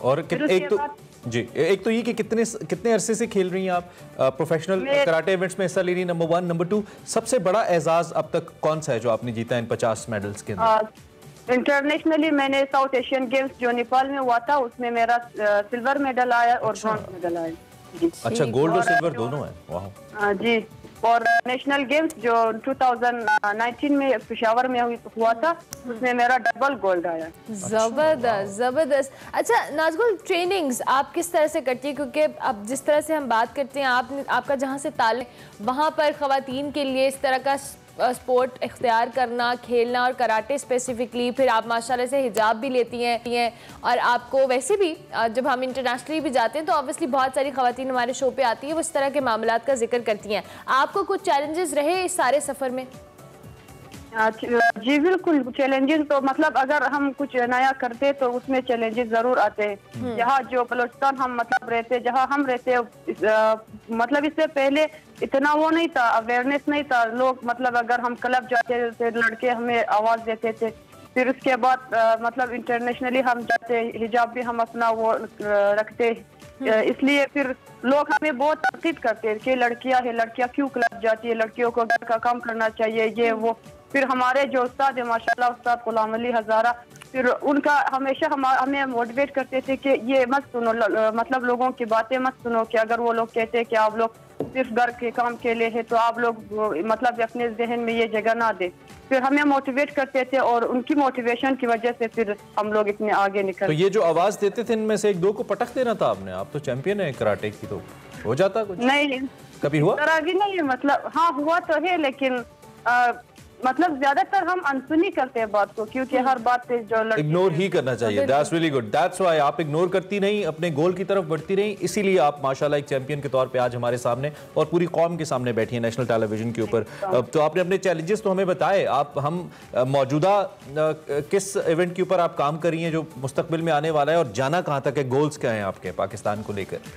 और एक तो ये कि कितने अरसे से खेल रही हैं आप प्रोफेशनल कराटे इवेंट्स में हिस्सा ले रही हैं, नंबर 1। नंबर 2, सबसे बड़ा एजाज अब तक कौन सा है जो आपने जीता है इन 50 मेडल्स के अंदर? इंटरनेशनली मैंने साउथ एशियन गेम्स जो नेपाल में हुआ था उसमें मेरा सिल्वर मेडल आया और ब्रॉन्ज मेडल आया। अच्छा, गोल्ड और सिल्वर दोनों है? वाह जी। और नेशनल गेम्स जो 2019 में पेशावर में हुआ था उसमें मेरा डबल गोल्ड आया। जबरदस्त। अच्छा नाज़गुल, ट्रेनिंग्स आप किस तरह से करती है? क्योंकि अब जिस तरह से हम बात करते हैं, आपका जहाँ से ताल्लुक, वहाँ पर ख़वातीन के लिए इस तरह का स्पोर्ट इख्तियार करना, खेलना, और कराटे स्पेसिफिकली, फिर आप माशाल्लाह से हिजाब भी लेती हैं, और आपको वैसे भी जब हम इंटरनेशनली भी जाते हैं तो ऑब्वियसली बहुत सारी ख़वातीन हमारे शो पे आती है, वो इस तरह के मामलात का जिक्र करती हैं। आपको कुछ चैलेंजेस रहे इस सारे सफ़र में? जी बिल्कुल, चैलेंजेस तो मतलब अगर हम कुछ नया करते तो उसमें चैलेंजेस जरूर आते हैं। यहाँ जो बलोचिस्तान हम मतलब रहते, जहाँ हम रहते, मतलब इससे पहले इतना वो नहीं था, अवेयरनेस नहीं था। लोग मतलब अगर हम क्लब जाते थे लड़के हमें आवाज देते थे। फिर उसके बाद मतलब इंटरनेशनली हम जाते, हिजाब भी हम अपना वो रखते, इसलिए फिर लोग हमें बहुत तनकीद करते हैं कि लड़कियां है, लड़कियां क्यों क्लब जाती है, लड़कियों को घर का काम करना चाहिए, ये वो। फिर हमारे जो उस्ताद है माशाल्लाह, उस्ताद गुलाम अली हज़ारा, फिर उनका हमेशा हमें मोटिवेट करते थे कि ये मत सुनो, मतलब लोगों की बातें मत सुनो, कि अगर वो लोग कहते हैं कि आप लोग सिर्फ घर के काम के लिए है, तो आप लोग मतलब अपने जहन में ये जगह ना दे। फिर हमें मोटिवेट करते थे और उनकी मोटिवेशन की वजह से फिर हम लोग इतने आगे निकल। तो ये जो आवाज देते थे इनमें से एक दो को पटक देना था आपने? आप तो चैंपियन है कराटे की, तो हो जाता कुछ? नहीं, कभी हुआ? तरह नहीं, मतलब हाँ हुआ तो है, लेकिन मतलब ज्यादातर हम अनसुनी करते हैं बात को, क्योंकि हर बात पे जो इग्नोर ही करना चाहिए। That's really good, that's why आप इग्नोर करती नहीं, अपने गोल की तरफ बढ़ती रही, इसीलिए आप माशाल्लाह एक चैंपियन के तौर पे आज हमारे सामने और पूरी कौम के सामने बैठी हैं नेशनल टेलीविजन के ऊपर। तो आपने अपने चैलेंजेस तो हमें बताए, आप हम मौजूदा किस इवेंट के ऊपर आप काम कर रही हैं जो मुस्तकबिल में आने वाला है, और जाना कहाँ तक है, गोल्स क्या हैं आपके पाकिस्तान को लेकर?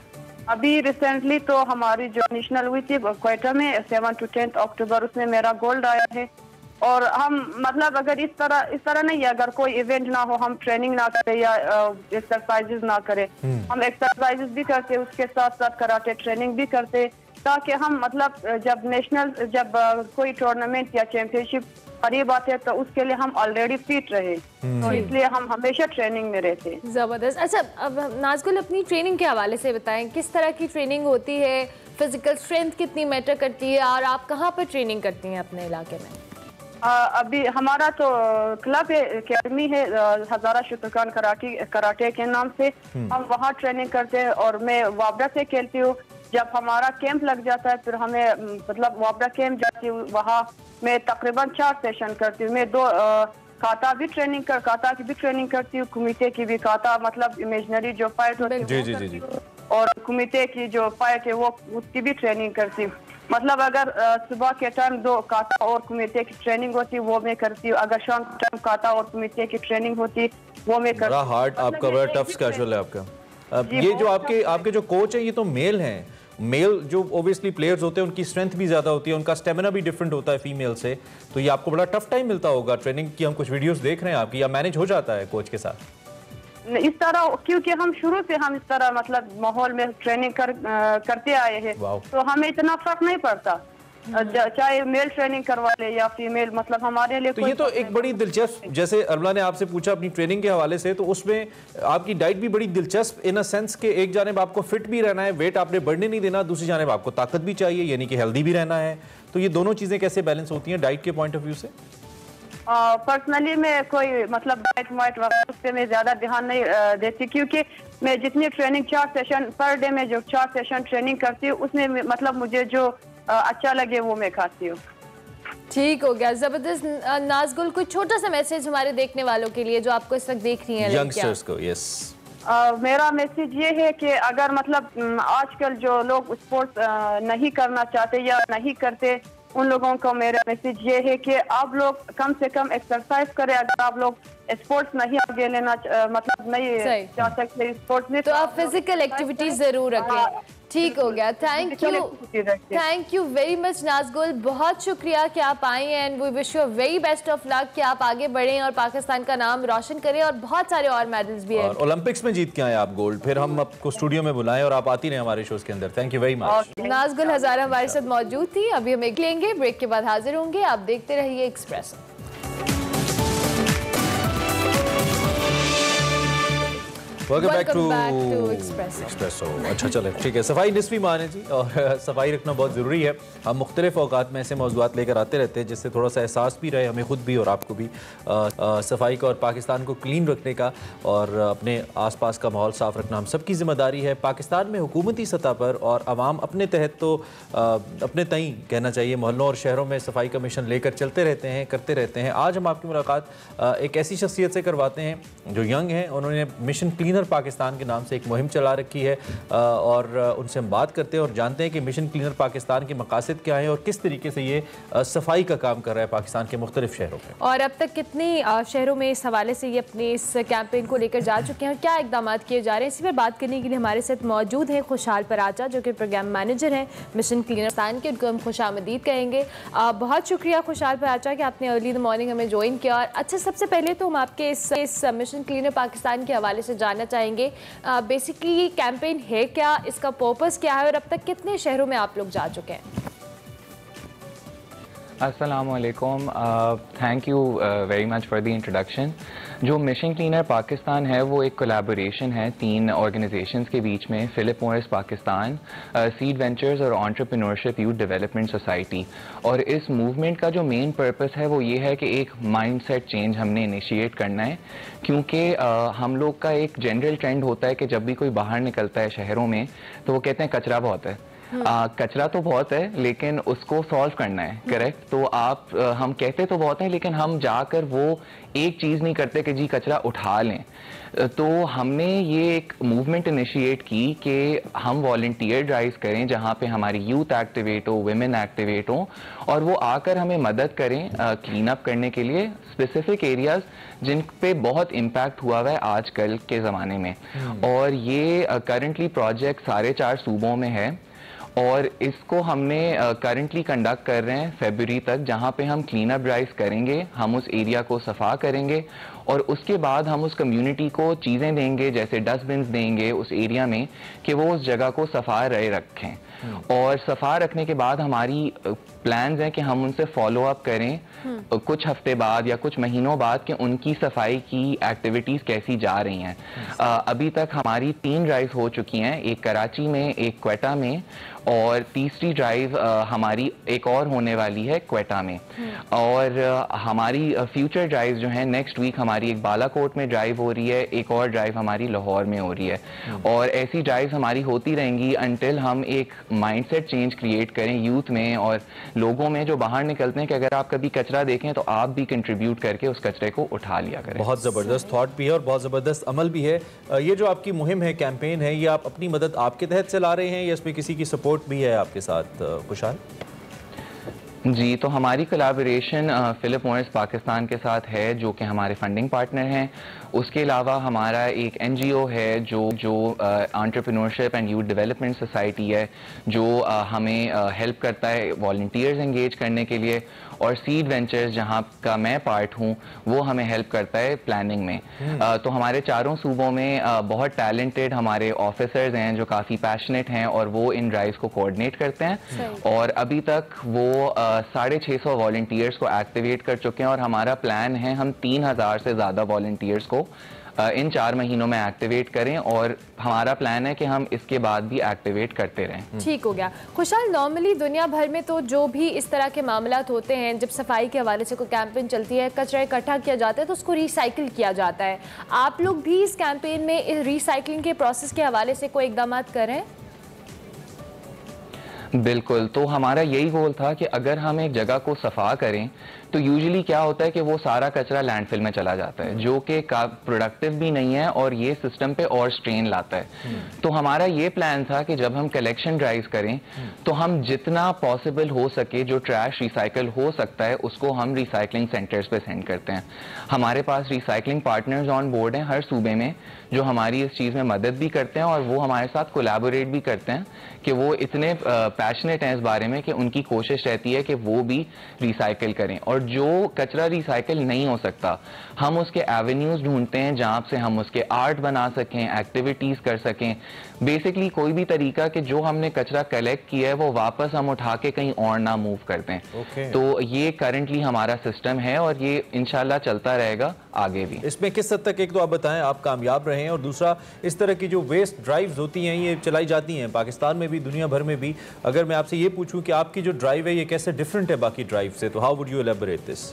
अभी रिसेंटली तो हमारी जो नेशनल हुई थी क्वेटा में 7 to 10 अक्टूबर, उसमें मेरा गोल्ड आया है। और हम मतलब अगर इस तरह नहीं है, अगर कोई इवेंट ना हो, हम ट्रेनिंग ना करें या एक्सरसाइजेज ना करें, हम एक्सरसाइजेज भी करते, उसके साथ साथ कराटे ट्रेनिंग भी करते, ताकि हम मतलब जब कोई टूर्नामेंट या चैंपियनशिप करीब आते हैं तो उसके लिए हम ऑलरेडी फिट रहे, तो इसलिए हम हमेशा ट्रेनिंग में रहते। जबरदस्त। अच्छा, अब नाज़गुल अपनी ट्रेनिंग के हवाले से बताएं, किस तरह की ट्रेनिंग होती है, फिजिकल स्ट्रेंथ कितनी मैटर करती है, और आप कहाँ पर ट्रेनिंग करती हैं अपने इलाके में? अभी हमारा तो क्लब एकेडमी है हजारा शुक्रखान कराटे के नाम से, हम वहाँ ट्रेनिंग करते हैं। और मैं वाबड़ा से खेलती हूँ। जब हमारा कैंप लग जाता है फिर हमें मतलब वाबड़ा कैंप जाती हूँ, वहाँ मैं तकरीबन 4 सेशन करती हूँ। मैं 2 काता की भी ट्रेनिंग करती हूँ, कुमिते की भी। काता मतलब इमेजिनरी जो फाइट होती है, और कुमिते की जो फाइट है वो उसकी भी ट्रेनिंग करती हूँ। मतलब अगर सुबह के टाइम 2 काता और कुमिते की ट्रेनिंग होती है वो मैं करती हूँ, अगर शाम के टाइम काता और कुमिते की ट्रेनिंग होती वो मैं करती हूँ। बड़ा हार्ड आपका, बड़ा टफ स्केड्यूल है आपका। अब ये जो आपके जो कोच हैं ये तो मेल हैं। मेल जो ओबियसली प्लेयर्स होते हैं उनकी स्ट्रेंथ भी ज़्यादा होती है, उनका स्टेमिना भी डिफरेंट होता है फीमेल से, तो ये आपको बड़ा टफ टाइम मिलता होगा ट्रेनिंग की। हम कुछ वीडियोस देख रहे हैं आपकी, या मैनेज हो जाता है कोच के साथ इस तरह? क्योंकि हम शुरू से हम इस तरह मतलब माहौल में ट्रेनिंग करते आए हैं, तो हमें इतना फर्क नहीं पड़ता, चाहे मेल ट्रेनिंग करवा ले या फीमेल, मतलब हमारे लिए। तो ये तो एक बड़ी दिलचस्प, जैसे अरमला ने आपसे पूछा अपनी ट्रेनिंग के हवाले से, तो उसमें आपकी डाइट भी बड़ी दिलचस्प इन अ सेंस कि एक जानिब आपको फिट भी रहना है, वेट आपने बढ़ने नहीं देना, दूसरी जानिब आपको ताकत भी चाहिए, यानी कि हेल्दी भी रहना है। तो ये दोनों चीजें कैसे बैलेंस होती हैं डाइट के पॉइंट ऑफ व्यू से? पर्सनली मैं कोई मतलब डाइट वाइट उस पर मैं ज्यादा ध्यान नहीं देती, क्योंकि मैं जितनी ट्रेनिंग 4 सेशन पर डे में जो 4 सेशन ट्रेनिंग करती हूँ उसमें मतलब मुझे जो अच्छा लगे वो मैं खाती हूँ। ठीक हो गया, जबरदस्त। नाज़गुल, कोई छोटा सा मैसेज हमारे देखने वालों के लिए जो आपको इस वक्त देख रही हैं, यंगस्टर्स को? यस, मेरा मैसेज ये है कि अगर मतलब आजकल जो लोग स्पोर्ट्स नहीं करना चाहते या नहीं करते, उन लोगों को मेरा मैसेज ये है कि आप लोग कम से कम एक्सरसाइज करें। अगर आप लोग स्पोर्ट्स नहीं आगे लेना मतलब नहीं जा सकते स्पोर्ट्स में, तो आप फिजिकल एक्टिविटी जरूर रखें। ठीक हो गया, thank you very much Nazgul, बहुत शुक्रिया कि आप आई हैं, and we wish you very best of luck कि आप आगे बढ़ें और पाकिस्तान का नाम रोशन करें, और बहुत सारे और मेडल्स भी हैं। ओलंपिक्स में जीत के आए आप गोल्ड, फिर हम आपको स्टूडियो में बुलाएं और आप आती रहे हमारे शोज के अंदर। Thank you very much. Nazgul Hazara हमारे साथ मौजूद थी। अभी हम एक लेंगे, ब्रेक के बाद हाजिर होंगे। आप देखते रहिए Expresso. Welcome back to Expresso. अच्छा चले, ठीक है। सफाई निस्फी मान है जी, और सफाई रखना बहुत ज़रूरी है। हम मुख्तलिफ औकात में ऐसे मौज़ूआत लेकर आते रहते हैं जिससे थोड़ा सा एहसास भी रहे हमें खुद भी और आपको भी सफाई का, और पाकिस्तान को क्लीन रखने का, और अपने आसपास का माहौल साफ़ रखना हम सबकी ज़िम्मेदारी है। पाकिस्तान में हुकूमती सतह पर और आवाम अपने तहत तो अपने तई कहना चाहिए मोहल्लों और शहरों में सफाई का मिशन लेकर चलते रहते हैं, करते रहते हैं। आज हम आपकी मुलाकात एक ऐसी शख्सियत से करवाते हैं जो यंग हैं। उन्होंने मिशन क्लीनर पाकिस्तान के नाम से एक मुहिम चला रखी है, और उनसे हम बात करते हैं और जानते हैं कि मिशन क्लीनर पाकिस्तान के मकासद क्या हैं और किस तरीके से ये सफाई का काम कर रहा है पाकिस्तान के मुख्तलिफ शहरों में, और अब तक कितने शहरों में इस हवाले से ये अपने इस कैंपेन को लेकर जा चुके हैं और क्या इकदाम किए जा रहे हैं। इसी पर बात करने के लिए हमारे साथ मौजूद हैं खुशहाल पराचा, जो कि प्रोग्राम मैनेजर हैं मिशन क्लीनर पाकिस्तान के। उनको हम खुशामदीद कहेंगे। बहुत शुक्रिया खुशहाल पराचा कि आपने अर्ली द मॉर्निंग हमें ज्वाइन किया। और अच्छा, सबसे पहले तो हम आपके इस मिशन क्लीनर पाकिस्तान के हवाले से जानना चाहेंगे बेसिकली ये कैंपेन है क्या, इसका पर्पस क्या है, और अब तक कितने शहरों में आप लोग जा चुके हैं? अस्सलाम वालेकुम, thank you very much for the introduction. जो मिशन क्लीनर पाकिस्तान है वो एक कोलैबोरेशन है 3 ऑर्गेनाइजेशंस के बीच में, Philip Morris Pakistan, seed ventures और एंटरप्रेन्योरशिप यूथ डेवलपमेंट सोसाइटी। और इस मूवमेंट का जो मेन पर्पस है वो ये है कि एक माइंडसेट चेंज हमने इनिशिएट करना है, क्योंकि हम लोग का एक जनरल ट्रेंड होता है कि जब भी कोई बाहर निकलता है शहरों में तो वो कहते हैं कचरा बहुत है। कचरा तो बहुत है लेकिन उसको सॉल्व करना है, करेक्ट। तो हम कहते तो बहुत हैं लेकिन हम जाकर वो एक चीज़ नहीं करते कि जी कचरा उठा लें। तो हमने ये एक मूवमेंट इनिशिएट की कि हम वॉलंटियर ड्राइव्स करें जहाँ पे हमारी यूथ एक्टिवेट हो, वुमेन एक्टिवेट हो, और वो आकर हमें मदद करें क्लीन अप करने के लिए स्पेसिफिक एरियाज जिन पे बहुत इम्पैक्ट हुआ हुआ है आजकल के ज़माने में। और ये करंटली प्रोजेक्ट 4.5 सूबों में है और इसको हमने करंटली कंडक्ट कर रहे हैं फरवरी तक, जहाँ पे हम क्लीन अप ड्राइव्स करेंगे, हम उस एरिया को सफा करेंगे और उसके बाद हम उस कम्युनिटी को चीज़ें देंगे जैसे डस्टबिन्स देंगे उस एरिया में कि वो उस जगह को सफा रहे रखें। और सफा रखने के बाद हमारी प्लान्स हैं कि हम उनसे फॉलो अप करें कुछ हफ्ते बाद या कुछ महीनों बाद कि उनकी सफाई की एक्टिविटीज़ कैसी जा रही हैं। अभी तक हमारी 3 ड्राइव्स हो चुकी हैं, एक कराची में, एक क्वेटा में और तीसरी ड्राइव हमारी एक और होने वाली है क्वेटा में। और हमारी फ्यूचर ड्राइव जो हैं नेक्स्ट वीक हमारी एक बालाकोट में ड्राइव हो रही है, एक और ड्राइव हमारी लाहौर में हो रही है। और ऐसी ड्राइव हमारी होती रहेंगी अनटिल हम एक माइंडसेट चेंज क्रिएट करें यूथ में और लोगों में जो बाहर निकलते हैं कि अगर आप कभी कचरा देखें तो आप भी कंट्रीब्यूट करके उस कचरे को उठा लिया करें। बहुत ज़बरदस्त थॉट भी है और बहुत ज़बरदस्त अमल भी है। ये जो आपकी मुहिम है, कैंपेन है, ये आप अपनी मदद आपके तहत चला रहे हैं या इसमें किसी की सपोर्ट भी है आपके साथ, खुशहाल? जी, तो हमारी कोलैबोरेशन फिलिप मॉरिस पाकिस्तान के साथ है जो कि हमारे फंडिंग पार्टनर हैं। उसके अलावा हमारा एक NGO है जो entrepreneurship and youth development society है जो हमें हेल्प करता है वॉलंटियर्स एंगेज करने के लिए। और सीड वेंचर्स जहाँ का मैं पार्ट हूँ वो हमें हेल्प करता है प्लानिंग में। तो हमारे चारों सूबों में बहुत टैलेंटेड हमारे ऑफिसर्स हैं जो काफ़ी पैशनेट हैं और वो इन ड्राइव्स को कोऑर्डिनेट करते हैं। और अभी तक वो 650 वॉलंटियर्स को एक्टिवेट कर चुके हैं और हमारा प्लान है हम 3000 से ज़्यादा वॉलंटियर्स को इन 4 महीनों में एक्टिवेट करें और हमारा प्लान है कि हम इसके बाद भी एक्टिवेट करते रहें। ठीक हो गया। खुशहाल, नॉर्मली दुनिया भर में तो जो भी इस तरह के मामलात होते हैं, जब सफाई के हवाले से कोई कैंपेन चलती है, कचरा इकट्ठा किया जाता है तो उसको रिसाइकिल किया जाता है। आप लोग भी इस कैंपेन में इस रिसाइकलिंग के प्रोसेस के हवाले से कोई इकदाम करें? बिल्कुल, तो हमारा यही गोल था कि अगर हम एक जगह को सफा करें तो यूजुअली क्या होता है कि वो सारा कचरा लैंडफिल में चला जाता है जो कि प्रोडक्टिव भी नहीं है और ये सिस्टम पे और स्ट्रेन लाता है। तो हमारा ये प्लान था कि जब हम कलेक्शन ड्राइव करें तो हम जितना पॉसिबल हो सके जो ट्रैश रिसाइकल हो सकता है उसको हम रिसाइकलिंग सेंटर्स पे सेंड करते हैं। हमारे पास रिसाइकलिंग पार्टनर्स ऑन बोर्ड हैं हर सूबे में जो हमारी इस चीज़ में मदद भी करते हैं और वो हमारे साथ कोलैबोरेट भी करते हैं कि वो इतने पैशनेट हैं इस बारे में कि उनकी कोशिश रहती है कि वो भी रिसाइकिल करें। और जो कचरा रिसाइकिल नहीं हो सकता हम उसके एवेन्यूज ढूंढते हैं जहाँ से हम उसके आर्ट बना सकें, एक्टिविटीज़ कर सकें, बेसिकली कोई भी तरीका कि जो हमने कचरा कलेक्ट किया है वो वापस हम उठा के कहीं और ना मूव करते हैं। तो ये करंटली हमारा सिस्टम है और ये इंशाल्लाह चलता रहेगा आगे भी। इसमें किस हद तक, एक तो आप बताएं आप कामयाब रहे हैं और दूसरा इस तरह की जो वेस्ट ड्राइव्स होती हैं ये चलाई जाती हैं पाकिस्तान में भी दुनिया भर में भी। अगर मैं आपसे ये पूछूं कि आपकी जो ड्राइव है ये कैसे डिफरेंट है बाकी ड्राइव से, तो how would you elaborate this?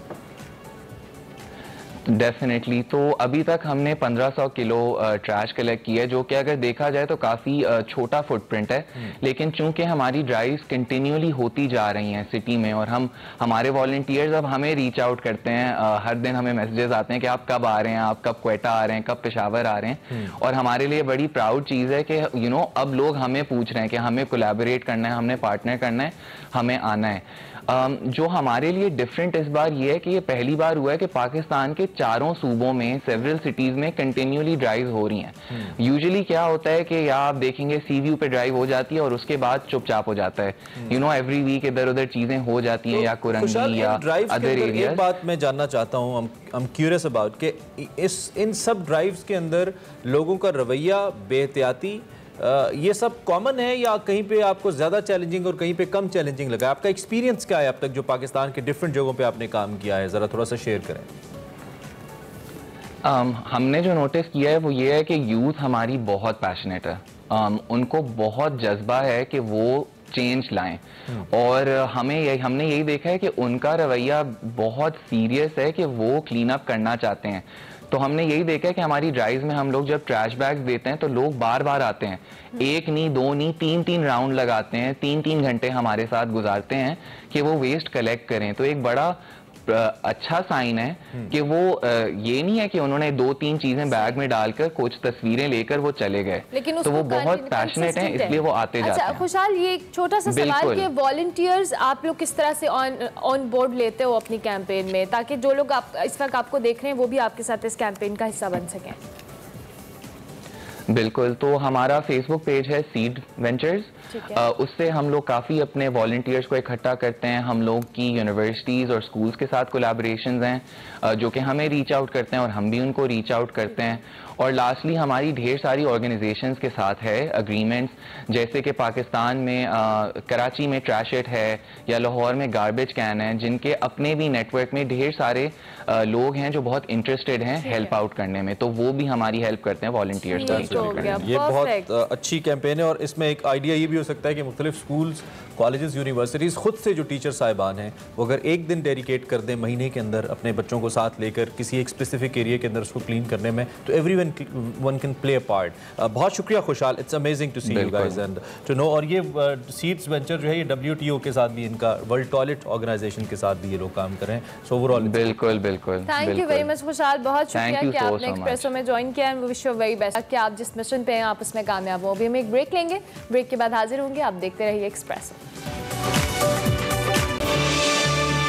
Definitely, तो अभी तक हमने 1500 किलो ट्रैश कलेक्ट किया है जो कि अगर देखा जाए तो काफ़ी छोटा फुटप्रिंट है। लेकिन चूंकि हमारी ड्राइव्स कंटिन्यूअली होती जा रही हैं सिटी में और हमारे वॉलंटियर्स अब हमें रीच आउट करते हैं, हर दिन हमें मैसेजेस आते हैं कि आप कब आ रहे हैं, आप कब क्वेटा आ रहे हैं, कब पेशावर आ रहे हैं। और हमारे लिए बड़ी प्राउड चीज़ है कि अब लोग हमें पूछ रहे हैं कि हमें कोलैबोरेट करना है, हमने पार्टनर करना है, हमें आना है। जो हमारे लिए डिफरेंट इस बार ये है कि ये पहली बार हुआ है कि पाकिस्तान के चारों सूबों में सेवरल सिटीज में कंटिन्यूअली ड्राइव हो रही हैं। यूजुअली क्या होता है कि या आप देखेंगे सी व्यू पे ड्राइव हो जाती है और उसके बाद चुपचाप हो जाता है। एवरी वीक इधर उधर चीजें हो जाती हैं या कुरंगी या अदर एरिया। एक बात मैं जानना चाहता हूँ, आई एम क्यूरियस अबाउट कि इन सब ड्राइव्स के अंदर लोगों का रवैया, बेहतियाती, ये सब कॉमन है या कहीं पे आपको ज़्यादा चैलेंजिंग और कहीं पे कम चैलेंजिंग लगा? आपका एक्सपीरियंस क्या है अब तक जो पाकिस्तान के डिफरेंट जगहों पे आपने काम किया है, ज़रा थोड़ा सा शेयर करें। हमने जो नोटिस किया है वो ये है कि यूथ हमारी बहुत पैशनेट है, उनको बहुत जज्बा है कि वो चेंज लाएं, और हमने यही देखा है कि उनका रवैया बहुत सीरियस है कि वो क्लीन अप करना चाहते हैं। तो हमने यही देखा है कि हमारी ड्राइव में हम लोग जब ट्रैश बैग्स देते हैं तो लोग बार बार आते हैं, एक नहीं, दो नहीं, तीन राउंड लगाते हैं, 3 घंटे हमारे साथ गुजारते हैं कि वो वेस्ट कलेक्ट करें। तो एक बड़ा अच्छा साइन है कि वो ये नहीं है कि उन्होंने 2-3 चीजें बैग में डालकर कुछ तस्वीरें लेकर वो चले गए, लेकिन तो वो बहुत पैशनेट हैं, इसलिए वो आते जाते हैं। खुशहाल, ये एक छोटा सा सवाल कि वॉलंटियर्स आप लोग किस तरह से ऑन बोर्ड लेते हो अपनी कैंपेन में, ताकि जो लोग इस वक्त आपको देख रहे हैं वो भी आपके साथ इस कैंपेन का हिस्सा बन सकें? बिल्कुल, तो हमारा फेसबुक पेज है सीड वेंचर्स, उससे हम लोग काफ़ी अपने वॉलंटियर्स को इकट्ठा करते हैं। हम लोग की यूनिवर्सिटीज़ और स्कूल्स के साथ कोलैबोरेशंस हैं जो कि हमें रीच आउट करते हैं और हम भी उनको रीच आउट करते हैं। और लास्टली हमारी ढेर सारी ऑर्गेनाइजेशंस के साथ है अग्रीमेंट्स, जैसे कि पाकिस्तान में कराची में ट्रैश इट है या लाहौर में गार्बेज कैन है, जिनके अपने भी नेटवर्क में ढेर सारे लोग हैं जो बहुत इंटरेस्टेड हैं हेल्प आउट करने में, तो वो भी हमारी हेल्प करते हैं वॉलंटियर्स का। ये बहुत अच्छी कैंपेन है, और इसमें एक आइडिया ये भी हो सकता है कि मुख्तलिफ स्कूल्स, कॉलेजेस, यूनिवर्सिटीज़ खुद से जो टीचर साहिबान हैं वो अगर एक दिन डेडिकेट कर दें महीने के अंदर अपने बच्चों को साथ लेकर किसी एक स्पेसिफिक एरिया के अंदर उसको क्लीन करने में, तो everyone can play a part. बहुत शुक्रिया Khushhal, it's amazing to see you guys and to know. और ये सीड्स वेंचर जो है ये WTO के साथ भी, इनका वर्ल्ड टॉयलेट ऑर्गेनाइजेशन के साथ भी ये लोग काम कर रहे हैं। सो ओवरऑल बिल्कुल बिल्कुल थैंक यू वेरी मच खुशहाल, बहुत शुक्रिया कि आपने एक्सप्रेसो में ज्वाइन किया and wish you very best कि आप जिस मिशन पे हैं आप उसमें कामयाब हो। अभी हम एक ब्रेक लेंगे, ब्रेक के बाद हाजिर होंगे, आप देखते रहिए एक्सप्रेसो।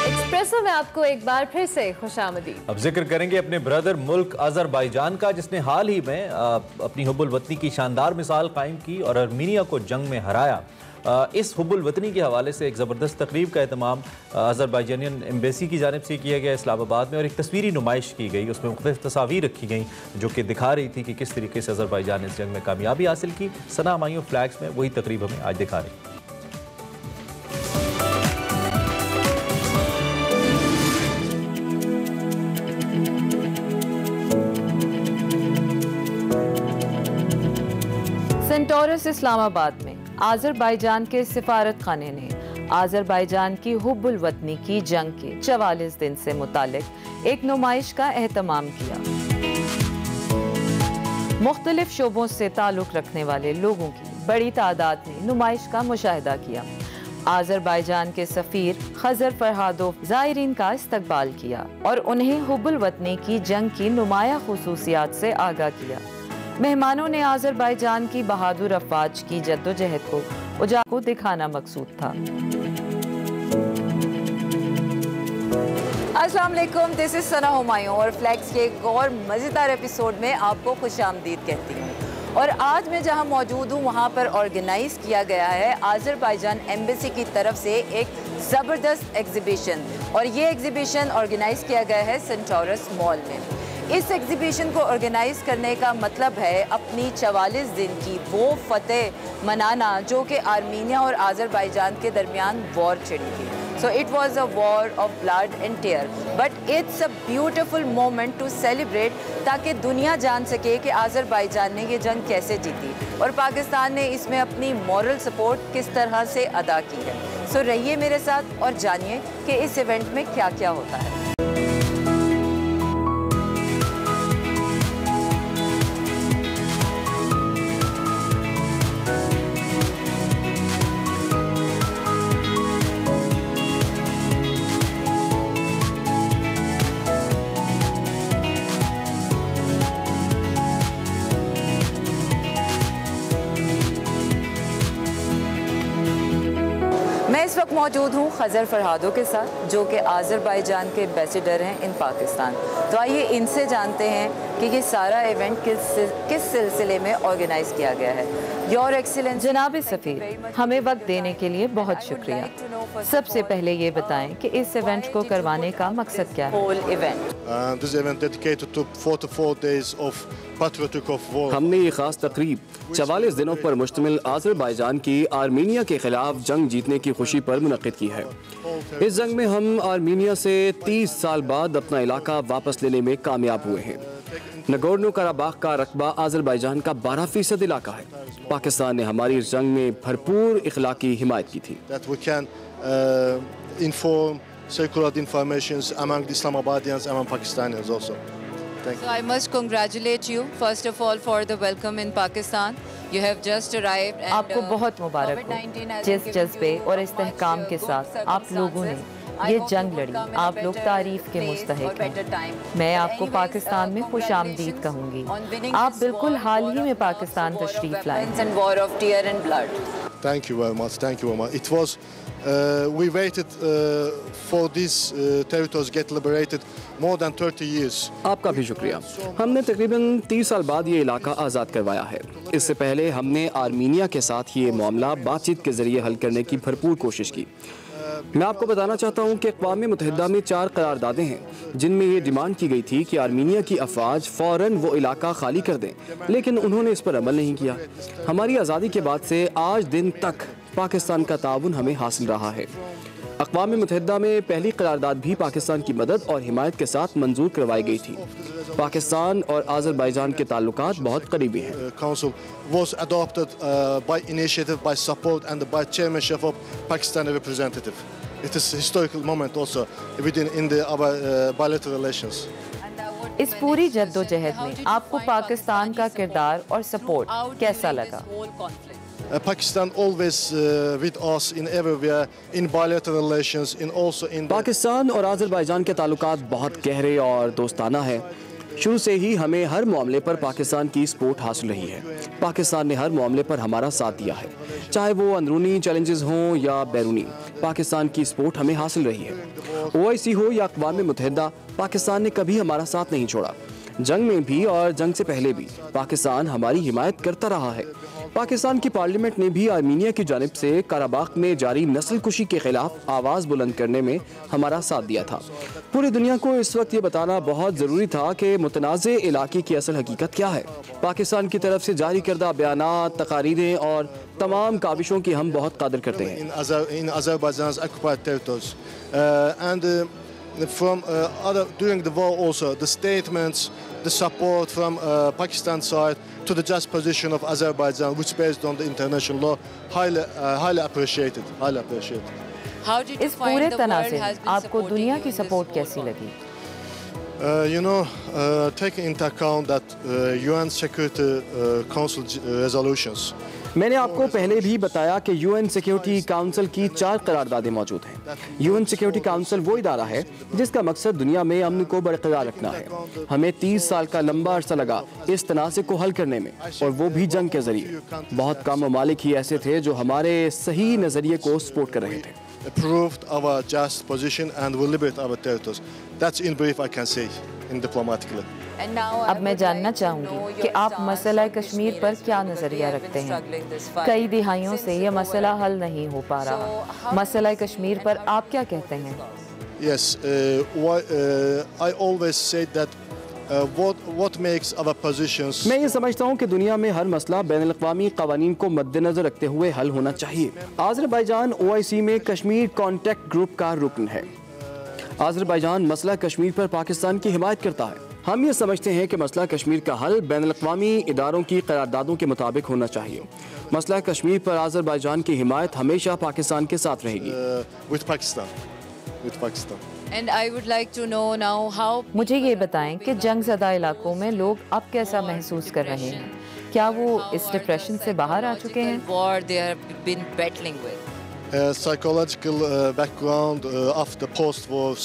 एक्सप्रेसो में आपको एक बार फिर से खुशामदीद। अब जिक्र करेंगे अपने ब्रदर मुल्क अज़रबैजान का, जिसने हाल ही में अपनी हुब्बुल वतनी की शानदार मिसाल कायम की और आर्मीनिया को जंग में हराया। इस हुब्बुल वतनी के हवाले से एक ज़बरदस्त तकरीब का एहतमाम अज़रबैजानियन एम्बेसी की जानिब से किया गया इस्लामाबाद में, और एक तस्वीरी नुमाइश की गई। उसमें मुख्तलिफ तस्वीर रखी गई जो कि दिखा रही थी कि किस तरीके से अज़रबैजान ने इस जंग में कामयाबी हासिल की। सना मायूं फ्लैग्स में वही तकरीब हमें आज दिखा रही। सेंटोरस इस्लामाबाद में आज़रबाईजान के सिफारत खाने ने आज़रबाईजान की हुब्बुल वतनी की जंग के 44 दिन से मुतालिक एक नुमाइश का एहतमाम किया। मुख्तलिफ शोबों से ताल्लुक़ रखने वाले लोगों की बड़ी तादाद ने नुमाइश का मुशाहिदा किया। आज़रबाईजान के सफ़ीर खज़र फरहादोव ज़ायरीन का इस्तकबाल किया और उन्हें हुब्बुल वतनी की जंग की नुमाया खुसूसियात से आगाह किया। मेहमानों ने आज़रबाईजान की बहादुर अफवाज की जद्दोजहद को उजागर दिखाना मकसूद था। अस्सलाम वालेकुम, दिस इज सना हुमायूं और फ्लैक्स के एक और मज़ेदार एपिसोड में आपको खुशामदीद कहती हूँ। और आज मैं जहाँ मौजूद हूँ वहाँ पर ऑर्गेनाइज किया गया है आज़रबाईजान एम्बेसी की तरफ से एक ज़बरदस्त एग्जीबिशन, और ये एग्जीबिशन ऑर्गेनाइज किया गया है सेंटोरस मॉल में। इस एग्जीबिशन को ऑर्गेनाइज करने का मतलब है अपनी 44 दिन की वो फतेह मनाना जो कि आर्मीनिया और आज़रबाईजान के दरमियान वॉर छिड़ी थी। So it was a war of blood and tear, but it's a beautiful moment to celebrate, ताकि दुनिया जान सके कि आज़रबाईजान ने ये जंग कैसे जीती और पाकिस्तान ने इसमें अपनी मॉरल सपोर्ट किस तरह से अदा की है। So रहिए मेरे साथ और जानिए कि इस इवेंट में क्या क्या होता है। इस वक्त मौजूद हूँ खज़र फरहादो के साथ जो कि आज़रबाईजान के एम्बेसडर हैं इन पाकिस्तान। तो आइए इनसे जानते हैं कि ये सारा इवेंट किस सिलसिले में ऑर्गेनाइज किया गया है। योर एक्सीलेंस जनाब सफ़ीर, हमें वक्त देने के लिए बहुत शुक्रिया। सबसे पहले ये बताएं कि इस इवेंट को करवाने का मकसद क्या है। हमने ये खास तकरीब 44 दिनों पर मुश्तमिल आज़रबाईजान की आर्मीनिया के खिलाफ जंग जीतने की खुशी पर मुनक़्क़िद की है। इस जंग में हम आर्मीनिया से 30 साल बाद अपना इलाका वापस लेने में कामयाब हुए हैं। नगोर्नो कराबाख का रकबा आज़रबाईजान का 12% इलाका है। पाकिस्तान ने हमारी जंग में भरपूर इखलाकी हिमायत की थी। Circulate informations among the Islamabadians, among Pakistanis also. Thank you. So I must congratulate you first of all for the welcome in Pakistan. You have just arrived. And, आपको बहुत मुबारक हो। जिस जज्बे और इस्तेहकाम के साथ आप लोगों ने ये जंग लड़ी, आप लोग तारीफ के मुस्तहिक हैं। मैं आपको पाकिस्तान में खुश आमदीद कहूँगी। आप बिल्कुल हाल ही में पाकिस्तान तशरीफ लाए। Thank you very much. Thank you very much. It was we waited for these territories get liberated more than 30 years. आपका भी शुक्रिया। हमने तकरीबन 30 साल बाद ये इलाका आज़ाद करवाया है। इससे पहले हमने आर्मीनिया के साथ ये मामला बातचीत के जरिए हल करने की भरपूर कोशिश की। मैं आपको बताना चाहता हूँ कि अक़वाम मुत्तहिदा में 4 करारदादें हैं जिनमें ये डिमांड की गई थी कि आर्मीनिया की अफवाज फ़ौरन वो इलाका खाली कर दें, लेकिन उन्होंने इस पर अमल नहीं किया। हमारी आज़ादी के बाद से आज दिन तक पाकिस्तान का ताउन हमें हासिल रहा है। अक़वाम मुत्तहिदा में पहली करारदाद भी पाकिस्तान की मदद और हिमायत के साथ मंजूर करवाई गई थी। पाकिस्तान और आज़रबाईजान के ताल्लुकात बहुत करीबी हैं। Council was adopted by initiative, by support and by chairmanship of Pakistani representative. It is a historical moment also within our bilateral relations. इस पूरी जद्दोजहद में आपको पाकिस्तान का किरदार और सपोर्ट कैसा लगा? Pakistan always with us in everywhere in bilateral relations in also in Pakistan और आज़रबाईजान के ताल्लुकात बहुत गहरे और दोस्ताना है। शुरू से ही हमें हर मामले पर पाकिस्तान की सपोर्ट हासिल रही है। पाकिस्तान ने हर मामले पर हमारा साथ दिया है, चाहे वो अंदरूनी चैलेंजेस हों या बैरूनी। पाकिस्तान की सपोर्ट हमें हासिल रही है। OIC हो या अक़वाम मुत्तहिदा, पाकिस्तान ने कभी हमारा साथ नहीं छोड़ा। जंग में भी और जंग से पहले भी पाकिस्तान हमारी हिमायत करता रहा है। पाकिस्तान की पार्लियामेंट ने भी आर्मीनिया की जानिब से कराबाख में जारी नस्ल कुशी के खिलाफ आवाज़ बुलंद करने में हमारा साथ दिया था। पूरी दुनिया को इस वक्त ये बताना बहुत ज़रूरी था कि मुतनाज़े इलाके की असल हकीकत क्या है। पाकिस्तान की तरफ से जारी करदा बयानात, तकारीरें और तमाम काविशों की हम बहुत कदर करते हैं। in Azerbaijan's occupied territories and from during the war also the statements, the support from Pakistan side to the just position of Azerbaijan, which based on the international law, highly appreciated. इस पूरे तनाज़े में आपको दुनिया की सपोर्ट कैसी लगी? Taking into account that UN Security Council resolutions. मैंने आपको पहले भी बताया कि UN सिक्योरिटी काउंसिल की 4 करारदादें मौजूद हैं। UN सिक्योरिटी काउंसिल वो इदारा है जिसका मकसद दुनिया में अमन को बरकरार रखना है। हमें 30 साल का लंबा अरसा लगा इस तनाज़े को हल करने में, और वो भी जंग के जरिए। बहुत कम ममालिक ही ऐसे थे जो हमारे सही नज़रिए को सपोर्ट कर रहे थे। Approved our just position and will liberate our territories. That's in brief I can say in diplomatically. अब मैं जानना चाहूँगी कि आप मसला कश्मीर पर क्या नज़रिया रखते हैं। कई दिहाइयों से यह मसला हल नहीं हो पा रहा। मसला कश्मीर पर आप क्या कहते हैं? Yes, I always say that what makes our positions. मैं ये समझता हूँ कि दुनिया में हर मसला बैनुल-अक़वामी क़वानीन को मद्देनज़र रखते हुए हल होना चाहिए। आज़रबाईजान OIC में कश्मीर कॉन्टैक्ट ग्रुप का रुकन है। आज़रबाईजान मसला कश्मीर पर पाकिस्तान की हिमायत करता है। हम ये समझते हैं कि मसला कश्मीर का हल बैनुल-अक़वामी इदारों की करारदादों के मुताबिक होना चाहिए। मसला कश्मीर पर आज़रबाईजान की हिमायत हमेशा पाकिस्तान के साथ रहेगी। With Pakistan. And I would like to know now how. मुझे ये बताएं कि जंगज़दा इलाकों में लोग अब कैसा महसूस कर रहे हैं? क्या वो इस डिप्रेशन से बाहर आ चुके हैं? War they have been battling with. Psychological background after post-war.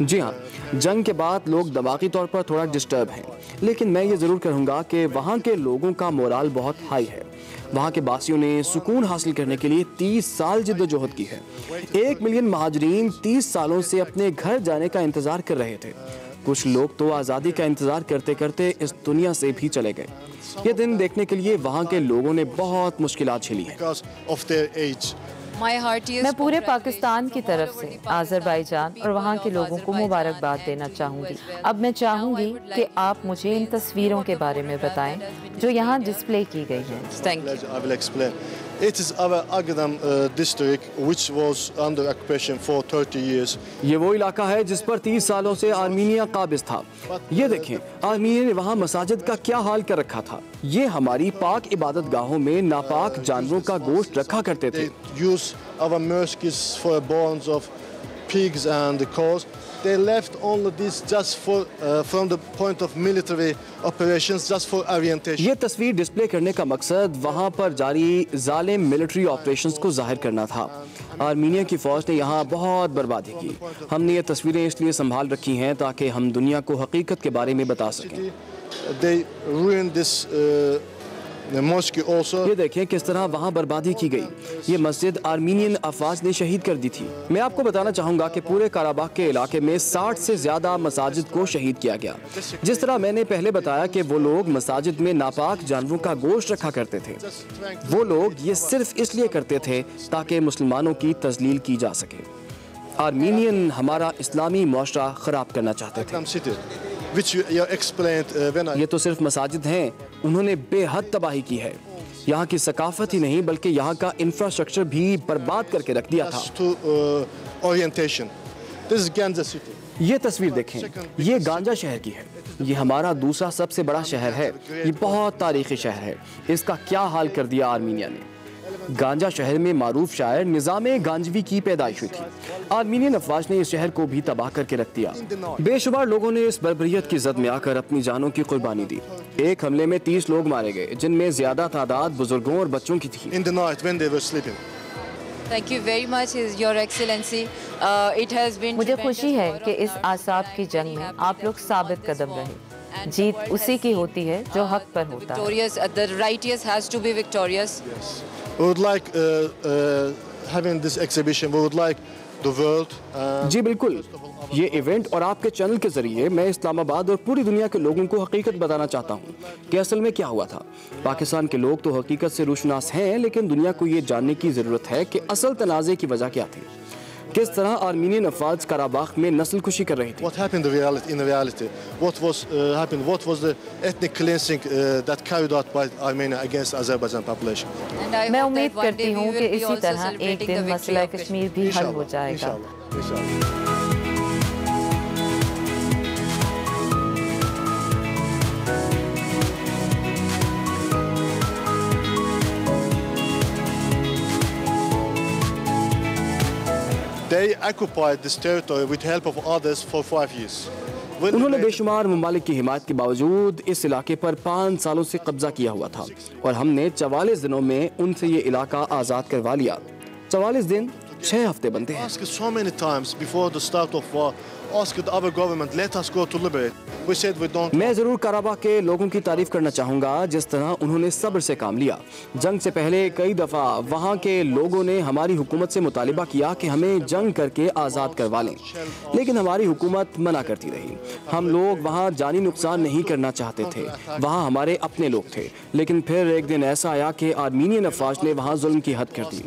जी हाँ, जंग के बाद लोग दिमागी तौर पर थोड़ा डिस्टर्ब हैं, लेकिन मैं ये ज़रूर कहूँगा कि वहाँ के लोगों का मोराल बहुत हाई है। वहाँ के बासियों ने सुकून हासिल करने के लिए 30 साल जिद्दोजहद की है। 1 मिलियन महाजरीन 30 सालों से अपने घर जाने का इंतज़ार कर रहे थे। कुछ लोग तो आज़ादी का इंतज़ार करते करते इस दुनिया से भी चले गए। ये दिन देखने के लिए वहाँ के लोगों ने बहुत मुश्किलात झेली हैं। मैं पूरे पाकिस्तान की तरफ से आज़रबाईजान और वहाँ के लोगों को मुबारकबाद देना चाहूँगी। अब मैं चाहूँगी कि आप मुझे इन तस्वीरों के बारे में बताएं जो यहाँ डिस्प्ले की गई हैं। It is our Agadan district, which was under occupation for 30 years. ये वो इलाका है जिस पर 30 सालों से आर्मीनिया काबिज था। ये देखें, आर्मीनिया ने वहाँ मसाजिद का क्या हाल कर रखा था। ये हमारी पाक इबादत गाहों में नापाक जानवरों का गोश्त रखा करते थे। They use our mosques for bones of pigs and cows. They left only this just for from the point of military operations, just for orientation. ये तस्वीर डिस्प्ले करने का मकसद वहाँ पर जारी जालिम मिलिट्री ऑपरेशंस को जाहिर करना था। आर्मीनिया की फौज ने यहाँ बहुत बर्बादी की। हमने ये तस्वीरें इसलिए संभाल रखी हैं ताकि हम दुनिया को हकीकत के बारे में बता सकें। They ruined this mosque also. ये देखें किस तरह वहाँ बर्बादी की गई। ये मस्जिद आर्मीनियन अफवाज ने शहीद कर दी थी। मैं आपको बताना चाहूँगा कि पूरे काराबाग के इलाके में 60 से ज़्यादा मसाजिद को शहीद किया गया। जिस तरह मैंने पहले बताया कि वो लोग मसाजिद में नापाक जानवरों का गोश्त रखा करते थे। वो लोग ये सिर्फ इसलिए करते थे ताकि मुसलमानों की तजलील की जा सके। आर्मीनियन हमारा इस्लामी मुआशरा ख़राब करना चाहते थे। ये तो सिर्फ मसाजिद हैं, उन्होंने बेहद तबाही की है। यहाँ की सकाफत ही नहीं बल्कि यहाँ का इंफ्रास्ट्रक्चर भी बर्बाद करके रख दिया था। ये तस्वीर देखें, ये गांजा शहर की है। ये हमारा दूसरा सबसे बड़ा शहर है। ये बहुत तारीखी शहर है। इसका क्या हाल कर दिया आर्मीनिया ने। गांजा शहर में मारूफ शायर निज़ामे गांजवी की पैदाइश हुई थी। आर्मीनियन अफवाज ने इस शहर को भी तबाह करके रख दिया। बेशुमार लोगों ने इस बर्बरियत की जद में आकर अपनी जानों की कुर्बानी दी। एक हमले में 30 लोग मारे गए, जिनमें ज्यादा तादाद बुजुर्गों और बच्चों की थी। Thank you very much, Your Excellency. It has been. मुझे खुशी है कि इस आसाब की जंग में आप लोग साबित कदम रहे। जीत उसी की होती है जो हक पर होता है। The righteous has to be victorious. We would like having this exhibition. We would like the world. जी बिल्कुल, ये इवेंट और आपके चैनल के जरिए मैं इस्लामाबाद और पूरी दुनिया के लोगों को हकीकत बताना चाहता हूँ कि असल में क्या हुआ था। पाकिस्तान के लोग तो हकीकत से रूशनास हैं, लेकिन दुनिया को ये जानने की ज़रूरत है कि असल तनाज़े की वजह क्या थी। किस तरह आर्मीनियन अफवाज काराबाग में नस्ल खुशी कर रही थी। What happened in reality? What was happened? What was the ethnic cleansing that carried out by Armenia against Azerbaijan population? मैं उम्मीद करती हूँ कि इसी तरह एक दिन मसला कश्मीर भी हल हो जाएगा। They occupied this territory with help of others for 5 years. उन्होंने बेशुमार ममालिक की हिमायत के बावजूद इस इलाके पर 5 सालों से कब्जा किया हुआ था और हमने 44 दिनों में उनसे ये इलाका आज़ाद करवा लिया। 44 दिन 6 हफ्ते बनते हैं। So many times before the start of war, asked our government, let us go to liberate. We said we don't. मैं जरूर काराबाग के लोगों की तारीफ करना चाहूँगा जिस तरह उन्होंने सब्र से काम लिया। जंग से पहले कई दफ़ा वहाँ के लोगों ने हमारी हुकूमत से मुतालिबा किया कि हमें जंग करके आज़ाद करवा लें, लेकिन हमारी हुकूमत मना करती रही। हम लोग वहाँ जानी नुकसान नहीं करना चाहते थे, वहाँ हमारे अपने लोग थे। लेकिन फिर एक दिन ऐसा आया कि आर्मीनियन अफवाज ने वहाँ जुल्म की हद कर दी।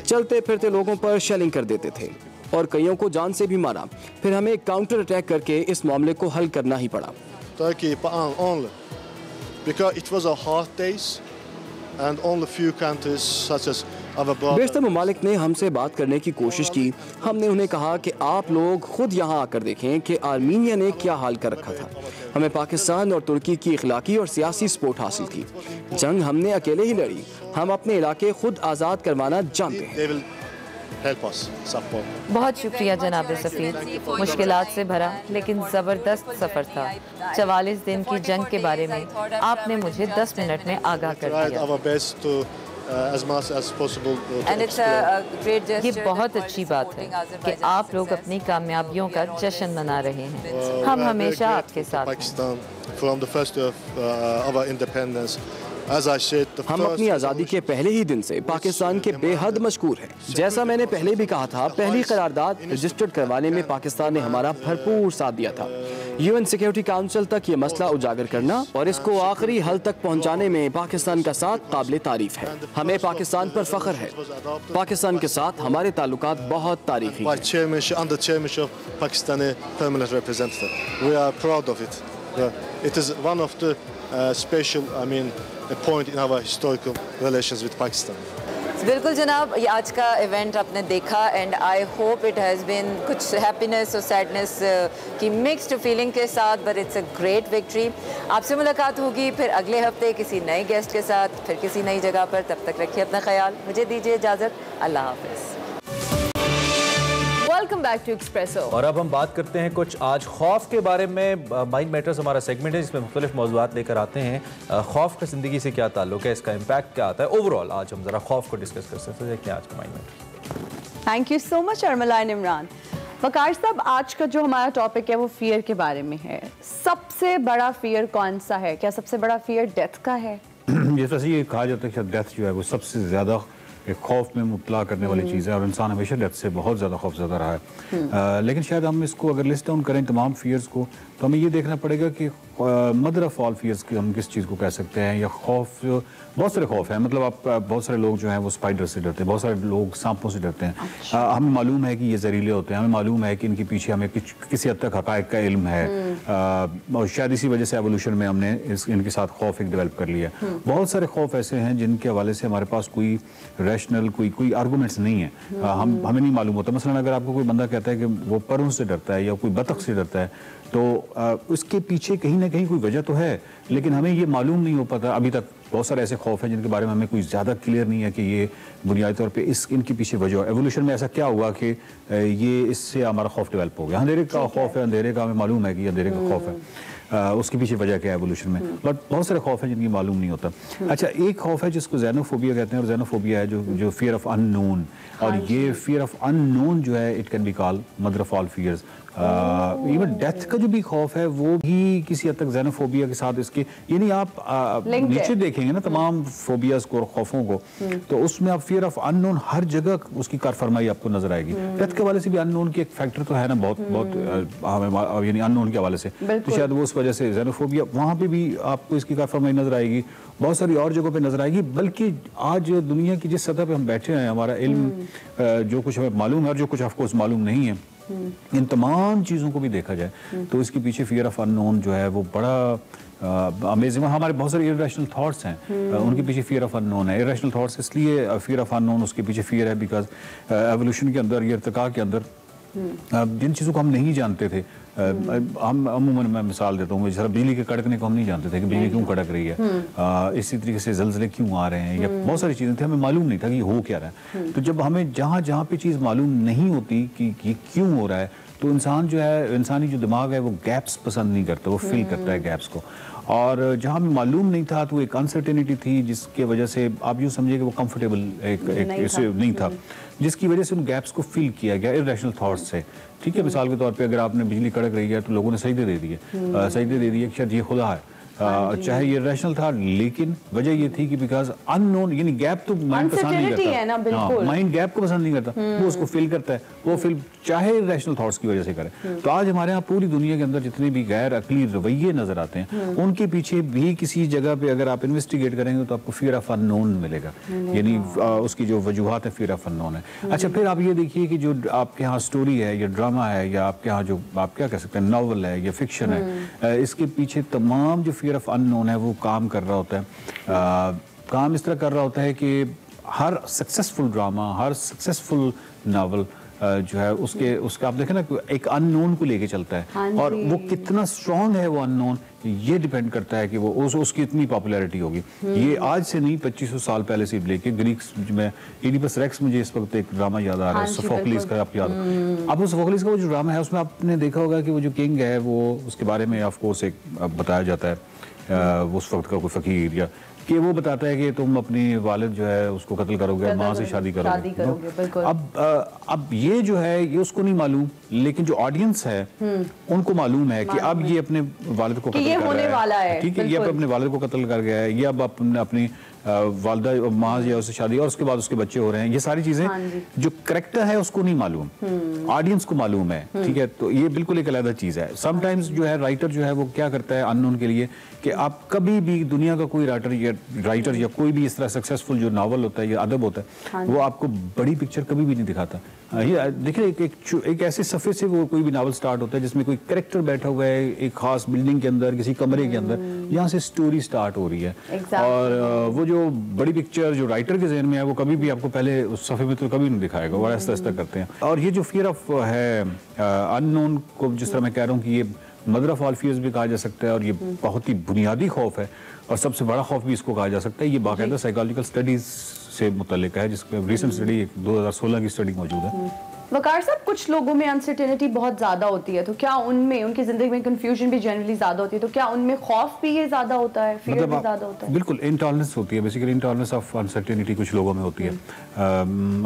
चलते फिरते लोगों पर शेलिंग कर देते थे और कईयों को जान से भी मारा। फिर हमें काउंटर अटैक करके इस मामले को हल करना ही पड़ा। Turkey only because it was a hard days and only few countries such as our brothers. बेशतर ममालिक ने हमसे बात करने की कोशिश की। हमने उन्हें कहा कि आप लोग खुद यहाँ आकर देखें कि आर्मीनिया ने क्या हाल कर रखा था। हमें पाकिस्तान और तुर्की की इखलाकी और सियासी सपोर्ट हासिल थी। जंग हमने अकेले ही लड़ी। हम अपने इलाके खुद आज़ाद करवाना जानते हैं। बहुत शुक्रिया जनाब सफ़ीर। मुश्किलात से भरा लेकिन ज़बरदस्त सफ़र था। 44 दिन की जंग के बारे में आपने मुझे 10 मिनट में आगाह कर दिया। ये बहुत अच्छी बात है कि आप लोग अपनी कामयाबियों का जश्न मना रहे हैं। हम हमेशा आपके साथ हैं। हम अपनी आज़ादी के पहले ही दिन से पाकिस्तान के बेहद मशकूर हैं। जैसा मैंने पहले भी कहा था, पहली करारदाद रजिस्टर्ड करवाने में पाकिस्तान ने हमारा भरपूर साथ दिया था। UN सिक्योरिटी काउंसिल तक ये मसला उजागर करना और इसको आखिरी हल तक पहुंचाने में पाकिस्तान का साथ काबिल तारीफ है। हमें पाकिस्तान पर फख्र है। पाकिस्तान के साथ हमारे ताल्लुकात बहुत तारीखी special, a point in our historical relations with Pakistan. बिल्कुल जनाब, ये आज का इवेंट आपने देखा and I hope it has been कुछ हैप्पीनेस और सैडनेस की मिक्स्ड फीलिंग के साथ, but it's a great victory. आपसे मुलाकात होगी फिर अगले हफ्ते किसी नए गेस्ट के साथ, फिर किसी नई जगह पर। तब तक रखिए अपना ख्याल, मुझे दीजिए इजाज़त, अल्लाह हाफ़िज़। Welcome back to Expresso. और अब हम बात करते हैं कुछ आज खौफ के बारे में। माइंड मैटर्स हमारा सेगमेंट है जिसमें मुख्तलिफ मौज़ूआत लेकर आते हैं। खौफ का ज़िंदगी से क्या ताल्लुक है, इसका इम्पैक्ट क्या आता है ओवरऑल। आज हम ज़रा खौफ को डिस्कस कर सकते हैं। आज का mind matter. Thank you so much अरमलाइन इमरान। वकार साहब, आज का जो हमारा टॉपिक है वो फियर के बारे में है। सबसे बड़ा फियर कौन सा है? क्या सबसे बड़ा फियर डेथ का है? जैसे ये कहा जाता है कि डेथ जो है वो सबसे ज़्यादा एक खौफ में मुब्तला करने वाली चीज़ है और इंसान हमेशा डेथ से बहुत ज़्यादा खौफज़दा रहा है। लेकिन शायद हम इसको अगर लिस्ट डाउन करें तमाम फियर्स को, तो हमें ये देखना पड़ेगा कि मदर ऑफ ऑल फियर्स की हम किस चीज़ को कह सकते हैं। या खौफ, बहुत सारे खौफ हैं। मतलब आप बहुत सारे लोग जो हैं वो स्पाइडर से डरते हैं, बहुत सारे लोग सांपों से डरते हैं। हमें मालूम है कि ये जहरीले होते हैं, हमें मालूम है कि इनके पीछे हमें किसी हद तक हक़ाइक़ का इल्म है और शायद इसी वजह से एवोल्यूशन में हमने इनके साथ खौफ एक डेवलप कर लिया। बहुत सारे खौफ ऐसे हैं जिनके हवाले से हमारे पास कोई रैशनल कोई आर्गूमेंट्स नहीं है। हमें नहीं मालूम होता। मसलन अगर आपको कोई बंदा कहता है कि वो परों से डरता है या कोई बतख से डरता है, तो उसके पीछे कहीं ना कहीं कोई वजह तो है, लेकिन हमें ये मालूम नहीं हो पाता अभी तक। बहुत सारे ऐसे खौफ हैं जिनके बारे में हमें कोई ज़्यादा क्लियर नहीं है कि ये बुनियादी तौर पे इनके पीछे वजह। एवोल्यूशन में ऐसा क्या हुआ कि ये इससे हमारा खौफ डेवलप हो गया। अंधेरे का खौफ है, अंधेरे का हमें मालूम है कि अंधेरे का खौफ है, उसके पीछे वजह क्या है एवोल्यूशन में। बट बहुत सारे खौफ हैं जिनकी मालूम नहीं होता। अच्छा, एक खौफ है जिसको ज़ैनोफोबिया कहते हैं, और ज़ैनोफोबिया है जो फियर ऑफ अननोन। और ये फियर ऑफ अननोन जो है, it can be called mother of all fears. Even death का जो भी खौफ है वो भी किसी हद तक ज़ैनोफोबिया के साथ इसके, यानी आप नीचे देखेंगे ना तमाम फोबियाज को और खौफों को, तो उसमें आप फियर ऑफ अननोन हर जगह उसकी कारफरमाई आपको नजर आएगी। डेथ के हवाले से भी अननोन की एक फैक्टर तो है ना, बहुत यानी अननोन के हवाले से, तो शायद वो उस वजह से ज़ैनोफोबिया वहाँ पे भी आपको इसकी कारफरमाई नजर आएगी, बहुत सारी और जगहों पे नजर आएगी। बल्कि आज दुनिया की जिस सतह पे हम बैठे हैं, हमारा इल्म जो कुछ हमें मालूम है और जो कुछ ऑफकोर्स मालूम नहीं है, इन तमाम चीज़ों को भी देखा जाए तो इसके पीछे फियर ऑफ अननोन जो है वो बड़ा अमेजिंग। हमारे बहुत सारे इरेशनल थॉट्स हैं, उनके पीछे फियर ऑफ अननोन है। इरेशनल थॉट्स इसलिए फियर ऑफ अननोन उसके पीछे फियर है बिकॉज एवोल्यूशन के अंदर, ये इर्तिका के अंदर जिन चीज़ों को हम नहीं जानते थे, हम अमूमन मैं मिसाल देता हूँ, जरा बिजली के कड़कने को हम नहीं जानते थे कि बिजली क्यों कड़क रही है, इसी तरीके से जलजले क्यों आ रहे हैं, या बहुत सारी चीज़ें थी हमें मालूम नहीं था कि हो क्या रहा है। तो जब हमें जहाँ पे चीज़ मालूम नहीं होती कि ये क्यों हो रहा है, तो इंसान जो है, इंसानी जो दिमाग है वो गैप्स पसंद नहीं करता, वो फिल करता है गैप्स को। और जहाँ हमें मालूम नहीं था तो एक अनसर्टेनिटी थी जिसके वजह से आप यूँ समझिए कि वो कंफर्टेबल नहीं था, जिसकी वजह से उन गैप्स को फिल किया गया इरेशनल थॉट्स से। ठीक है, मिसाल के तौर पे अगर आपने बिजली कड़क रही है तो लोगों ने सजदे दे दिए, सजदे दे दिए कि शायद ये खुदा है, चाहे ये रैशनल था, लेकिन वजह ये थी कि बिकॉज अननोन, यानी गैप तो माइंड पसंद नहीं करता, माइंड गैप को पसंद नहीं करता, वो उसको फिल करता है, वो फिल चाहे रैशनल थॉट्स की वजह से करे। तो आज हमारे यहाँ पूरी दुनिया के अंदर जितने भी गैर अकली रवैये नजर आते हैं, उनके पीछे भी किसी जगह पे अगर आप इन्वेस्टिगेट करेंगे तो आपको फियर ऑफ अननोन मिलेगा, यानी उसकी जो वजूहात है फियर ऑफ अननोन है। अच्छा, फिर आप ये देखिए कि जो आपके यहाँ स्टोरी है या ड्रामा है या आपके यहाँ जो आप क्या कह सकते हैं नॉवल है या फिक्शन है, इसके पीछे तमाम जो फियर ऑफ अननोन है वो काम कर रहा होता है। काम इस तरह कर रहा होता है कि हर सक्सेसफुल ड्रामा, हर सक्सेसफुल नावल जो है उसका आप देखें ना, एक अननोन को लेके चलता है, और वो कितना स्ट्रॉन्ग है वो अननोन, ये डिपेंड करता है कि वो उसकी इतनी पॉपुलैरिटी होगी। ये आज से नहीं, 2500 साल पहले से लेके ग्रीक्स में इडिपस रेक्स, मुझे इस वक्त एक ड्रामा याद आ रहा है, सोफोक्लिस का, आप याद, अब वो सोफोक्लिस का वो जो ड्रामा है उसमें आपने देखा होगा कि वो जो किंग है वो, उसके बारे में ऑफ कोर्स एक बताया जाता है उस वक्त का कोई फकीर या कि वो बताता है कि तुम अपनी वालिद जो है उसको कत्ल करोगे, माँ से शादी करोगे। अब ये जो है ये उसको नहीं मालूम, लेकिन जो ऑडियंस है उनको मालूम है कि अब ये अपने वालिद को कत्ल कर रहा है, ठीक है, ये अपने वालिद को कत्ल कर गया है, ये अब अपनी वालदा माँ या उससे शादी और उसके बाद उसके बच्चे हो रहे हैं। ये सारी चीजें जो करेक्टर है उसको नहीं मालूम, ऑडियंस को मालूम है, ठीक है। तो ये बिल्कुल एक अलग चीज है। समटाइम्स जो है राइटर जो है वो क्या करता है अननोन के लिए कि आप कभी भी दुनिया का कोई राइटर या कोई भी इस तरह सक्सेसफुल जो नावल होता है या अदब होता है, वो आपको बड़ी पिक्चर कभी भी नहीं दिखाता। ये देखिए एक ऐसे सफ़े से वो कोई भी नावल स्टार्ट होता है जिसमें कोई कैरेक्टर बैठा हुआ है एक खास बिल्डिंग के अंदर, किसी कमरे के अंदर, यहाँ से स्टोरी स्टार्ट हो रही है। और वो जो बड़ी पिक्चर जो राइटर के ज़हन में है वो कभी भी आपको पहले उस सफ़े में तो कभी नहीं दिखाएगा, वो ऐसा ऐसा करते हैं। और ये जो फियर ऑफ है अननोन को, जिस तरह मैं कह रहा हूँ कि ये मदर ऑफ ऑल फियर्स भी कहा जा सकता है, और ये बहुत ही बुनियादी खौफ है और सबसे बड़ा खौफ भी इसको कहा जा सकता है। ये बाकायदा साइकोलॉजिकल स्टडीज से मुतल्लिक है, जिसमें रिसेंट स्टडी 2016 की स्टडी मौजूद है। वकार साहब, कुछ लोगों में अनसर्टेनिटी बहुत ज़्यादा होती है, तो क्या उनमें उनकी ज़िंदगी में कंफ्यूजन भी जनरली ज़्यादा होती है, तो क्या उनमें खौफ भी ये ज़्यादा होता है, फियर भी ज़्यादा होता है? बिल्कुल, इंटॉलरेंस होती है, बेसिकली इंटॉलरेंस ऑफ अनसर्टेनिटी कुछ लोगों में होती है।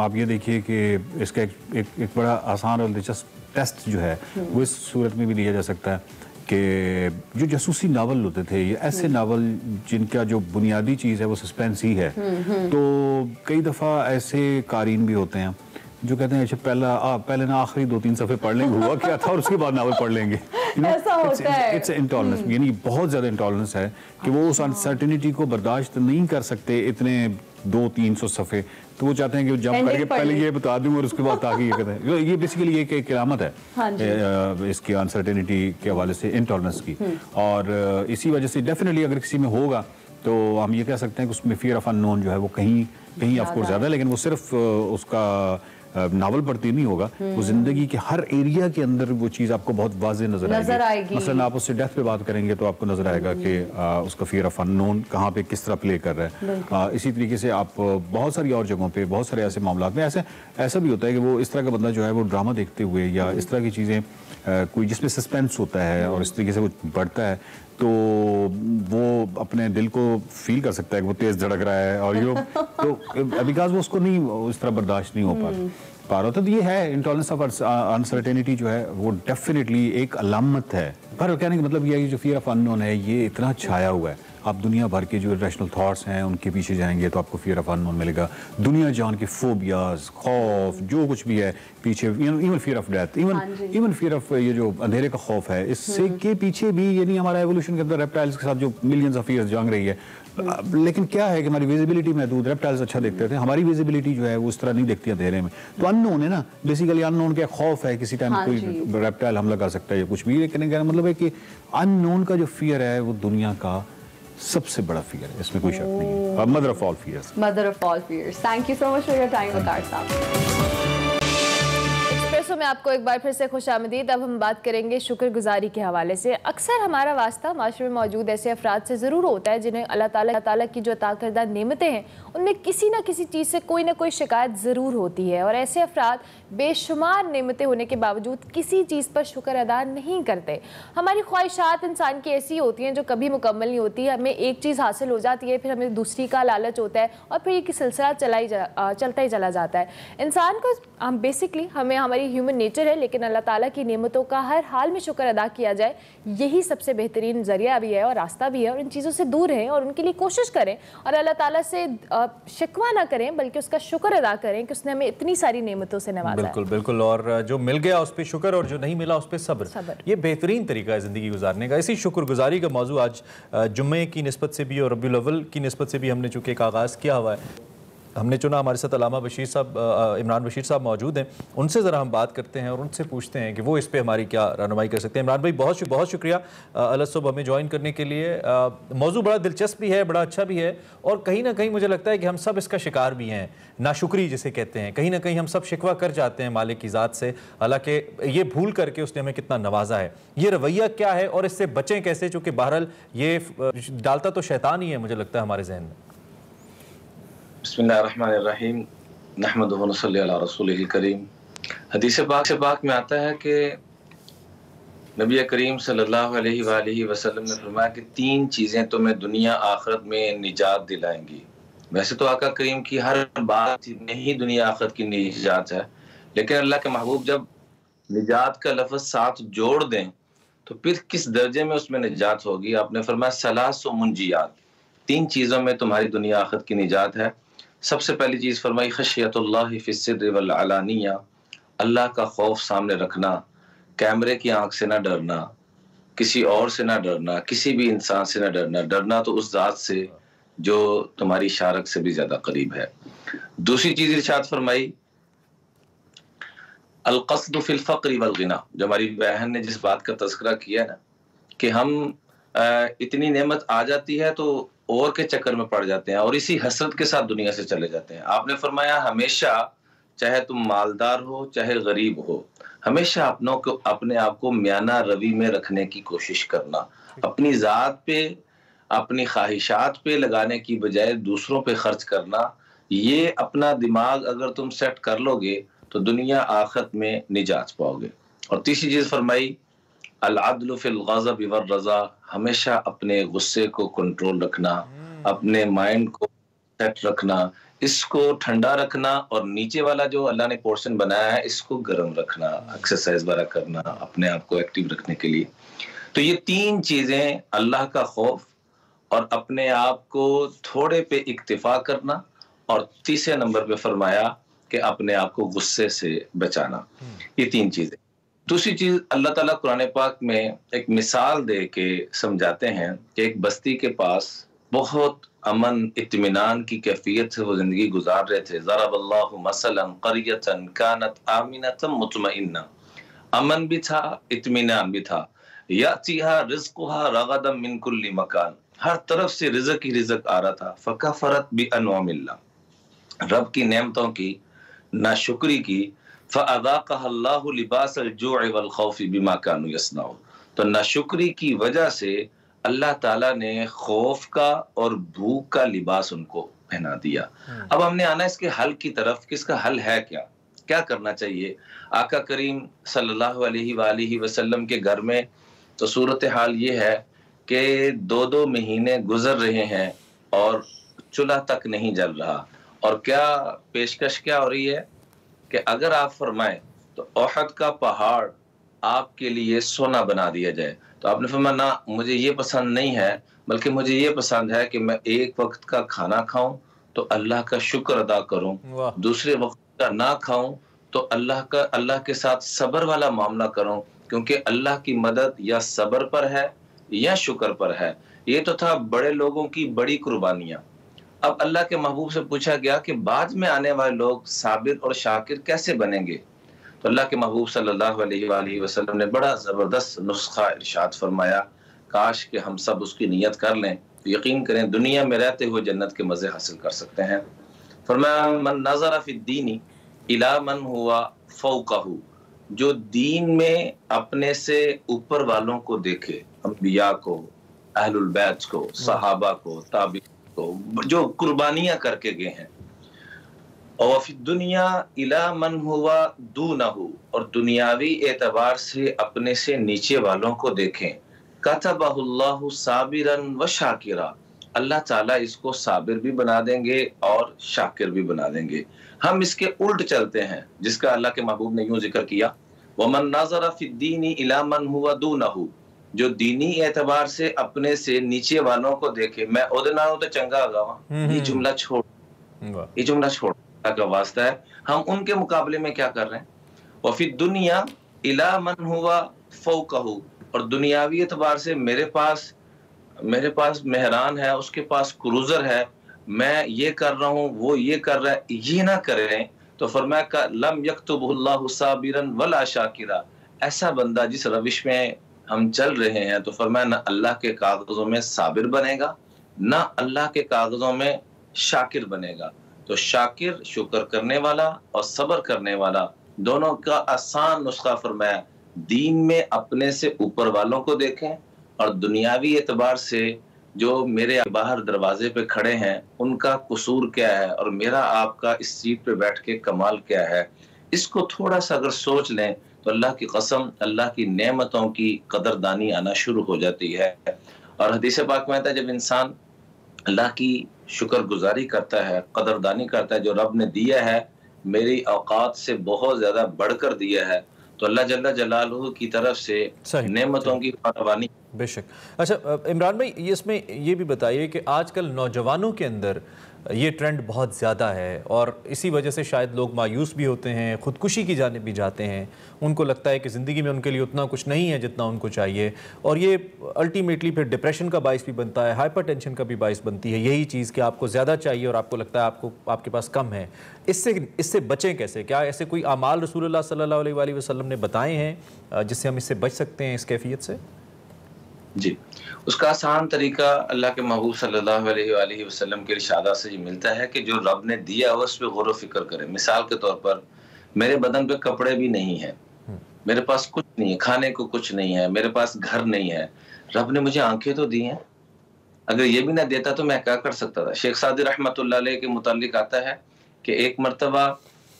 आप ये देखिए कि इसका एक बड़ा आसान और दिलचस्प टेस्ट जो है वो इस सूरत में भी दिया जा सकता है कि जो जासूसी नावल होते थे, ये ऐसे नावल जिनका जो बुनियादी चीज़ है वो सस्पेंस ही है, तो कई दफ़ा ऐसे कारीन भी होते हैं जो कहते हैं अच्छा पहले ना आखिरी 2-3 सफ़े पढ़ लेंगे हुआ क्या था और उसके बाद नावल पढ़ लेंगे। ऐसा होता है। इट्स इंटॉलरेंस, यानी बहुत ज़्यादा इंटॉलरेंस है कि वो उस अनसर्टेनिटी को बर्दाश्त नहीं कर सकते इतने 200-300 सफ़े, तो वो चाहते हैं कि जंप करके पहले ये बता दूं और उसके बाद ताकि ये कहते हैं। ये बेसिकली एक अलामत है इसकी अनसर्टेनिटी के हवाले से, इंटॉलरेंस की। और इसी वजह से डेफिनेटली अगर किसी में होगा तो हम ये कह सकते हैं कि उसमें फियर ऑफ अननोन जो है वो कहीं ऑफकोर्स ज़्यादा है, लेकिन वो सिर्फ उसका नावल पढ़ती नहीं होगा, वो जिंदगी के हर एरिया के अंदर वो चीज़ आपको बहुत वाज़ेह नजर आएगी। मसलन आप उससे डेथ पे बात करेंगे तो आपको नजर आएगा कि उसका फियर ऑफ अननोन कहाँ पे किस तरह प्ले कर रहा है। इसी तरीके से आप बहुत सारी और जगहों पे, बहुत सारे ऐसे मामलों में ऐसा भी होता है कि वो इस तरह का बंदा जो है वो ड्रामा देखते हुए या इस तरह की चीज़ें कोई जिसमें सस्पेंस होता है और इस तरीके से वो बढ़ता है, तो वो अपने दिल को फील कर सकता है कि वो तेज धड़क रहा है और ये तो बिकॉज वो उसको नहीं इस तरह बर्दाश्त नहीं हो पा रहा। तो ये है इंटॉलरेंस ऑफ अनसर्टेनिटी जो है वो डेफिनेटली एक अलामत है। पर कहने का मतलब ये है कि जो फियर ऑफ अननोन है ये इतना छाया हुआ है, आप दुनिया भर के जो रैशनल थॉट्स हैं उनके पीछे जाएंगे तो आपको फियर ऑफ अननोन मिलेगा। दुनिया जान के फोबियाज, खौफ, जो कुछ भी है पीछे, even fear of death, even fear of ये जो अंधेरे का खौफ है, इससे के पीछे भी यानी हमारा एवोल्यूशन के अंदर रेप्टाइल्स के साथ जो मिलियंस ऑफ ईयर्स जंग रही है, लेकिन क्या है कि हमारी विजिबिलिटी महदूद, रेप्टाइल्स अच्छा देखते थे, हमारी विजिबिलिटी जो है वो उस तरह नहीं दिखती अंधेरे में। तो अननोन है ना, बेसिकली अननोन का खौफ है, किसी टाइम कोई रेप्टाइल हमला कर सकता है या कुछ भी, लेकिन कहने का मतलब है कि अननोन का जो फियर है वो दुनिया का सबसे बड़ा फियर है, इसमें कोई शक नहीं है। Mother of all fears, mother of all fears. Thank you so much for your time Waqar साहब। एक्सप्रेसो में आपको एक बार फिर से खुशामदीद। अब हम बात करेंगे शुक्रगुजारी के हवाले से। अक्सर हमारा वास्ता माशरे में मौजूद ऐसे अफराद से ज़रूर होता है जिन्हें अल्लाह ताला की जो अता करदा नेमतें हैं उनमें किसी ना किसी चीज़ से कोई ना कोई शिकायत ज़रूर होती है, और ऐसे अफराद बेशुमार नेमतें होने के बावजूद किसी चीज़ पर शुक्र अदा नहीं करते। हमारी ख्वाहिशात इंसान की ऐसी होती हैं जो कभी मुकम्मल नहीं होती। हमें एक चीज़ हासिल हो जाती है, फिर हमें दूसरी का लालच होता है और फिर ये सिलसिला चलता ही चला जाता है। इंसान को हम बेसिकली हमें हमारी ह्यूमन नेचर है, लेकिन अल्लाह ताला की नेमतों का हर हाल में शुक्र अदा किया जाए, यही सबसे बेहतरीन ज़रिया भी है और रास्ता भी है। और इन चीज़ों से दूर रहें और उनके लिए कोशिश करें और अल्लाह ताला से शिकवा ना करें, बल्कि उसका शुक्र अदा करें कि उसने हमें इतनी सारी नेमतों से नवाजा। बिल्कुल बिल्कुल, और जो मिल गया उस पर शुक्र और जो नहीं मिला उस पर सब्र, ये बेहतरीन तरीका है ज़िंदगी गुजारने का। इसी शुक्रगुजारी का मौजू आज जुम्मे की निस्बत से भी और रबीउल अव्वल की निस्बत से भी हमने चूँकि एक आगाज़ किया हुआ है, हमने चुना। हमारे साथ अल्लामा बशीर साहब, इमरान बशीर साहब मौजूद हैं, उनसे ज़रा हम बात करते हैं और उनसे पूछते हैं कि वो इस पे हमारी क्या रहनुमाई कर सकते हैं। इमरान भाई बहुत शुक्रिया अलग सुबह हमें ज्वाइन करने के लिए। मौजू बड़ा दिलचस्प भी है, बड़ा अच्छा भी है, और कहीं ना कहीं मुझे लगता है कि हम सब इसका शिकार भी हैं, नाशुक्री जिसे कहते हैं। कहीं ना कहीं हम सब शिकवा कर जाते हैं मालिक की ज़ात से, हालांकि ये भूल करके उसने हमें कितना नवाजा है। ये रवैया क्या है और इससे बचें कैसे, चूँकि बहरहाल ये डालता तो शैतान ही है मुझे लगता है हमारे जहन में। बिस्मिल्लाहिर्रहमानिर्रहीम, नहमदुहु व नसल्ली अला रसूलिहिल करीम। हदीस पाक में आता है कि नबी करीम सल्लल्लाहु अलैहि वसल्लम ने फरमाया कि 3 चीज़ें तुम्हें दुनिया आखिरत में निजात दिलाएंगी। वैसे तो आका करीम की हर बात में ही दुनिया आखिरत की निजात है, लेकिन अल्लाह के महबूब जब निजात का लफ्ज़ साथ जोड़ दें तो फिर किस दर्जे में उसमें निजात होगी। आपने फरमाया सलासु मुंजियात, 3 चीज़ों में तुम्हारी दुनिया आखिरत की निजात है। सबसे पहली चीज़ फरमाई खशियतुल्लाहि फिस्सिर्रि वल अलानिया, अल्लाह का खौफ सामने रखना, कैमरे की आंख से ना डरना, किसी और से ना डरना, किसी भी इंसान से ना डरना। डरना तो उस ज़ात से जो तुम्हारी शारक से भी ज़्यादा करीब है। दूसरी चीज़ इरशाद फरमाई अल-क़स्द फ़िल फ़क़्रि वल ग़िना, जो हमारी बहन ने जिस बात का तज़किरा किया ना कि हम इतनी नेमत आ जाती है तो और के चक्कर में पड़ जाते हैं और इसी हसरत के साथ दुनिया से चले जाते हैं। आपने फरमाया हमेशा, चाहे तुम मालदार हो चाहे गरीब हो, हमेशा अपने आप को म्याना रवि में रखने की कोशिश करना, अपनी जात पे अपनी ख्वाहिशात पे लगाने की बजाय दूसरों पे खर्च करना। ये अपना दिमाग अगर तुम सेट कर लोगे तो दुनिया आखिरत में निजात पाओगे। और तीसरी चीज फरमाई अल अदल फिल गज़ब वर रज़ा, हमेशा अपने गुस्से को कंट्रोल रखना, अपने माइंड को सेट रखना, इसको ठंडा रखना और नीचे वाला जो अल्लाह ने पोर्शन बनाया है इसको गर्म रखना, एक्सरसाइज वगैरह करना अपने आप को एक्टिव रखने के लिए। तो ये तीन चीजें, अल्लाह का खौफ और अपने आप को थोड़े पे इक्तिफा करना, और तीसरे नंबर पे फरमाया कि अपने आप को गुस्से से बचाना। ये तीन चीजें। दूसरी चीज अल्लाह ताला कुरान पाक में एक मिसाल दे के समझाते हैं कि एक बस्ती के पास बहुत अमन इत्मीनान की कैफियत से वो जिंदगी गुजार रहे थे। ज़रबल्लाहु मसलन क़रियतन कानत आमिनतन मुतमइन्ना, अमन भी था इत्मीनान भी था। यातिहा रिज़्क़ुहा रग़दन मिन कुल्ली मकान, हर तरफ से रिज़्क़ ही रिज़्क़ आ रहा था। फ़कफ़रत बिअनवामिल्लाह, रब की नेमतों की नाशुक्री की। फ़अज़ाक़हल्लाहु लिबासल जू'i वल ख़ौफ़ि बिमा कानू यसनाऊन, तो नाशुक्री की वजह से अल्लाह ताला ने खौफ का और भूख का लिबास उनको पहना दिया। अब हमने आना इसके हल की तरफ कि इसका हल है क्या, क्या करना चाहिए। आका करीम सल्लल्लाहु अलैहि वसल्लम के घर में तो सूरत हाल ये है कि 2-2 महीने गुजर रहे हैं और चूल्हा तक नहीं जल रहा। और क्या पेशकश क्या हो रही है कि अगर आप फरमाएं तो ओहद का पहाड़ आपके लिए सोना बना दिया जाए। तो आपने फरमाया ना, मुझे ये पसंद नहीं है, बल्कि मुझे ये पसंद है कि मैं एक वक्त का खाना खाऊं तो अल्लाह का शुक्र अदा करूं, दूसरे वक्त का ना खाऊं तो अल्लाह के साथ सब्र वाला मामला करूं, क्योंकि अल्लाह की मदद या सब्र पर है या शुक्र पर है। ये तो था बड़े लोगों की बड़ी कुर्बानियां। अब अल्लाह के महबूब से पूछा गया कि बाद में आने वाले लोग साबिर और शाकिर कैसे बनेंगे। तो अल्लाह के महबूब सल्लल्लाहु अलैहि वसल्लम ने बड़ा ज़बरदस्त नुस्खा इरशाद फरमाया, काश कि हम सब उसकी नियत कर लें तो यकीन करें दुनिया में रहते हुए जन्नत के मज़े हासिल कर सकते हैं। फरमाया मन नज़रा फिद्दीनी इला मन हुआ फौक़हू, जो दीन में अपने से ऊपर वालों को देखे, अंबिया को, अहलुल बैत को, सहाबा को, ताबी को, जो कुर्बानियां करके गए हैं। और फिर दुनिया इला मन हुआ दूनहु, और दुनियावी एतबार से अपने से नीचे वालों को देखें। कतबहुल्लाहु साबिरन व शाकिरा, अल्लाह ताला इसको साबिर भी बना देंगे और शाकिर भी बना देंगे। हम इसके उल्ट चलते हैं जिसका अल्लाह के महबूब ने यूं जिक्र किया, वमन नज़रा फिद्दीनी इला मन हुआ दूनहु, जो दीनी एतबार से अपने से नीचे वालों को देखे, मैं ओदे नालों तो चंगा गावा, ये जुमला छोड़, ये जुमला छोड़ का वास्ता है। हम उनके मुकाबले में क्या कर रहे हैं। और फिर दुनिया इला मन हुआ फौक़हू, और दुनियावी एतबार से मेरे पास मेहरान है, उसके पास क्रूजर है, मैं ये कर रहा हूँ, वो ये कर रहा है, ये ना करें। तो फरमाया का लम यक्तुबुल्लाहु साबिरन वला शाकिरा, ऐसा बंदा जिस रविश में हम चल रहे हैं, तो फरमाया ना अल्लाह के कागजों में साबिर बनेगा, ना अल्लाह के कागजों में शाकिर बनेगा। तो शाकिर शुक्र करने वाला और सब्र करने वाला, दोनों का आसान नुस्खा फरमाया, दीन में अपने से ऊपर वालों को देखें और दुनियावी एतबार से जो मेरे बाहर दरवाजे पे खड़े हैं उनका कसूर क्या है और मेरा आपका इस सीट पे बैठ के कमाल क्या है। इसको थोड़ा सा अगर सोच लें तो अल्लाह की कसम, अल्लाह की नेमतों की कदरदानी आना शुरू हो जाती है। और हदीस पाक में आता है, जब इंसान अल्लाह की शुक्रगुजारी करता है, कदरदानी करता है, जो रब ने दिया है मेरी औकात से बहुत ज्यादा बढ़कर दिया है, तो अल्लाह जल्ला जलालहू की तरफ से नेमतों की फरमानी। बेशक। अच्छा इमरान भाई, ये इसमें ये भी बताइए कि आजकल नौजवानों के अंदर ये ट्रेंड बहुत ज़्यादा है और इसी वजह से शायद लोग मायूस भी होते हैं, ख़ुदकुशी की जानिब भी जाते हैं। उनको लगता है कि ज़िंदगी में उनके लिए उतना कुछ नहीं है जितना उनको चाहिए, और ये अल्टीमेटली फिर डिप्रेशन का बाइस भी बनता है, हाइपर टेंशन का भी बाइस बनती है। यही चीज़ कि आपको ज़्यादा चाहिए और आपको लगता है आपके पास कम है। इससे बचें कैसे? क्या ऐसे कोई आमाल रसूलुल्लाह सल्लल्लाहु अलैहि वसल्लम ने बताए हैं जिससे हम इससे बच सकते हैं, इस कैफियत से? जी, उसका आसान तरीका अल्लाह के महबूब सल्लल्लाहु अलैहि वसल्लम के इरशादात से ये मिलता है कि जो रब ने दिया है उस पर गौर व फिक्र करें। मिसाल के तौर पर मेरे बदन पे कपड़े भी नहीं है, मेरे पास कुछ नहीं है, खाने को कुछ नहीं है, मेरे पास घर नहीं है, रब ने मुझे आंखें तो दी हैं, अगर ये भी ना देता तो मैं क्या कर सकता था। शेख सादी रहमतुल्लाह अलैह के मुतालिक आता है कि एक मर्तबा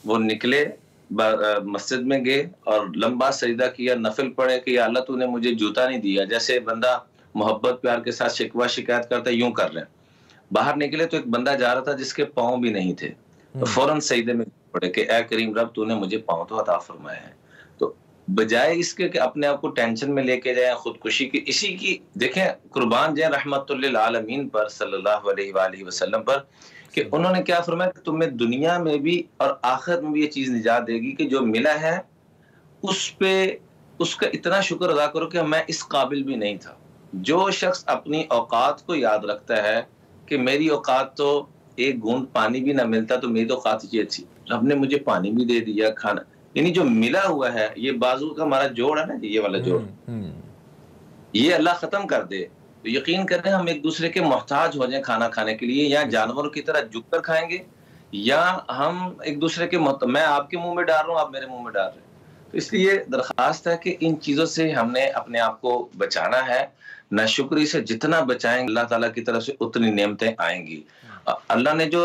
वो निकले, मस्जिद में गए और लंबा सजदा किया, नफिल पढ़े कि या अल्लाह तूने मुझे जूता नहीं दिया। जैसे बंदा मोहब्बत प्यार के साथ शिकवा शिकायत करता है, यूं कर रहे हैं। बाहर निकले तो एक बंदा जा रहा था जिसके पाँव भी नहीं थे, तो फौरन सजदे में पड़े कि ए करीम रब तूने मुझे पाँव तो अता फरमाए हैं। तो बजाय इसके कि अपने आप को टेंशन में लेके जाए, खुदकुशी की, इसी की देखें कुर्बान जाए रहमतुल्लिल आलमीन पर सल्लल्लाहु अलैहि वसल्लम पर कि उन्होंने क्या फरमाया कि तुम्हें दुनिया में भी और आखिरत में भी ये चीज निजात देगी कि जो मिला है उस पे उसका इतना शुक्र अदा करो कि मैं इस काबिल भी नहीं था। जो शख्स अपनी औकात को याद रखता है कि मेरी औकात तो एक बूंद पानी भी ना मिलता तो मेरी तो औकात ये थी, रब ने मुझे पानी भी दे दिया, खाना, यानी जो मिला हुआ है, ये बाजू का हमारा जोड़ है ना, ये वाला जोड़, ये अल्लाह खत्म कर दे तो यकीन करें हम एक दूसरे के मोहताज हो जाए खाना खाने के लिए, या जानवरों की तरह झुक कर खाएंगे, या हम एक दूसरे के मैं आपके मुंह में डाल रहा हूँ, आप मेरे मुंह में डाल रहे हैं। तो इसलिए दरखास्त है कि इन चीजों से हमने अपने आप को बचाना है। नाशुक्री से जितना बचाएंगे अल्लाह ताला की तरफ से उतनी नेमतें आएंगी। अल्लाह ने जो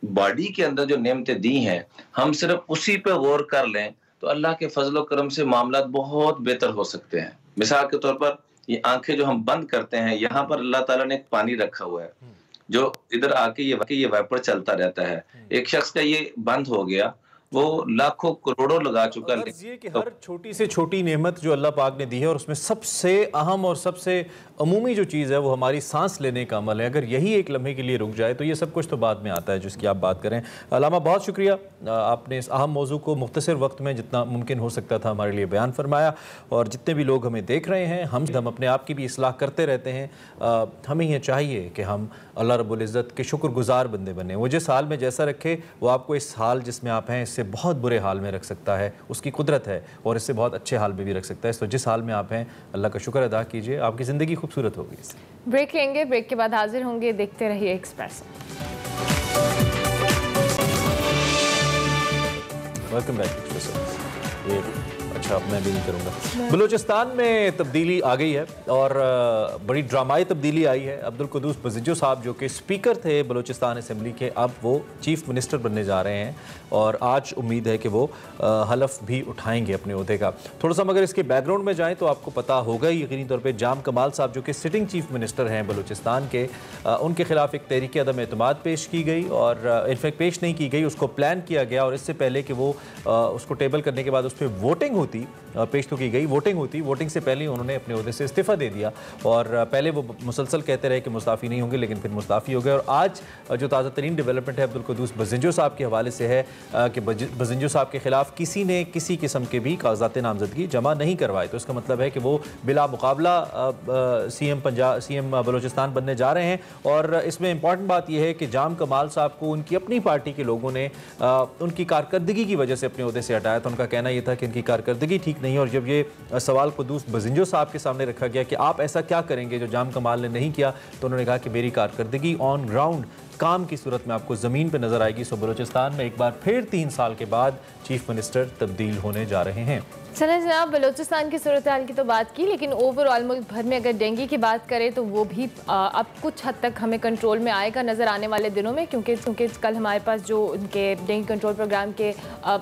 बॉडी के अंदर जो नेमतें दी हैं, हम सिर्फ उसी पे गौर कर लें तो अल्लाह के फजल व करम से मामला बहुत बेहतर हो सकते हैं। मिसाल के तौर पर ये आंखें जो हम बंद करते हैं, यहाँ पर अल्लाह ताला ने एक पानी रखा हुआ है जो इधर आके ये वाइपर चलता रहता है। एक शख्स का ये बंद हो गया, वो लाखों करोड़ों लगा चुका। ये कि हर छोटी से छोटी नेमत जो अल्लाह पाक ने दी है और उसमें सबसे अहम और सबसे अमूमी जो चीज़ है वो हमारी सांस लेने का अमल है। अगर यही एक लम्हे के लिए रुक जाए तो ये सब कुछ तो बाद में आता है जिसकी आप बात करें। अलामा बहुत शुक्रिया, आपने इस अहम मौजू को मुख्तसर वक्त में जितना मुमकिन हो सकता था हमारे लिए बयान फरमाया। और जितने भी लोग हमें देख रहे हैं, हम अपने आप की भी इस्लाह करते रहते हैं। हमें यह चाहिए कि हम अल्लाह रब्बुल इज़्ज़त के शुक्रगुजार बंदे बने। वो जिस हाल में जैसा रखे वो आपको इस हाल जिसमें आप हैं इससे बहुत बुरे हाल में रख सकता है, उसकी कुदरत है, और इससे बहुत अच्छे हाल में भी रख सकता है। तो जिस हाल में आप हैं अल्लाह का शुक्र अदा कीजिए, आपकी ज़िंदगी खूबसूरत होगी। ब्रेक लेंगे, ब्रेक के बाद हाजिर होंगे। देखते रहिए एक्सप्रेस। Welcome back express. अच्छा, मैं भी नहीं करूँगा। बलूचिस्तान में तब्दीली आ गई है और बड़ी ड्रामाई तब्दीली आई है। अब्दुल कुद्दूस बज़िंजो साहब जो कि स्पीकर थे बलूचिस्तान असम्बली के, अब वो चीफ मिनिस्टर बनने जा रहे हैं और आज उम्मीद है कि वो हलफ भी उठाएंगे अपने ओहदे का। थोड़ा सा मगर इसके बैकग्राउंड में जाएँ तो आपको पता होगा ही यकीनी तौर पर, जाम कमाल साहब जो कि सिटिंग चीफ मिनिस्टर हैं बलूचिस्तान के, उनके खिलाफ एक तहरीक अदम एतमाद पेश की गई और इनफैक्ट पेश नहीं की गई, उसको प्लान किया गया और इससे पहले कि वो उसको टेबल करने के बाद उस पर वोटिंग होती, पेश तो की गई, वोटिंग होती, वोटिंग से पहले उन्होंने अपने ओहदे से इस्तीफ़ा दे दिया और पहले वो मुसलसल कहते रहे कि मुस्ताफ़ी नहीं होंगे, लेकिन फिर मुस्ताफ़ी हो गए। और आज जो ताज़ा तरीन डेवलपमेंट है अब्दुल कुद्दूस बज़िंजो साहब के हवाले से है कि बज़िंजो साहब के खिलाफ किसी ने किसी किस्म के भी कागज़ात नामजदगी जमा नहीं करवाए। तो इसका मतलब है कि वो बिला मुकाबला सीएम बलूचिस्तान बनने जा रहे हैं। और इसमें इंपॉर्टेंट बात यह है कि जाम कमाल साहब को उनकी अपनी पार्टी के लोगों ने उनकी कारकर्दगी की वजह से अपने ओहदे से हटाया था। उनका कहना यह था कि इनकी कारकर्दगी ठीक नहीं है। और जब ये सवाल कुद्दूस बज़िंजो साहब के सामने रखा गया कि आप ऐसा क्या करेंगे जो जाम कमाल ने नहीं किया, तो उन्होंने कहा कि मेरी कारकर्दगी ऑन ग्राउंड काम की सूरत में आपको ज़मीन पर नजर आएगी। सो बलूचिस्तान में एक बार फिर 3 साल के बाद चीफ मिनिस्टर तब्दील होने जा रहे हैं। चले जनाब, बलूचिस्तान की सूरत हाल की तो बात की, लेकिन ओवरऑल मुल्क भर में अगर डेंगू की बात करें तो वो भी अब कुछ हद तक हमें कंट्रोल में आएगा नज़र आने वाले दिनों में, क्योंकि कल हमारे पास जो उनके डेंगू कंट्रोल प्रोग्राम के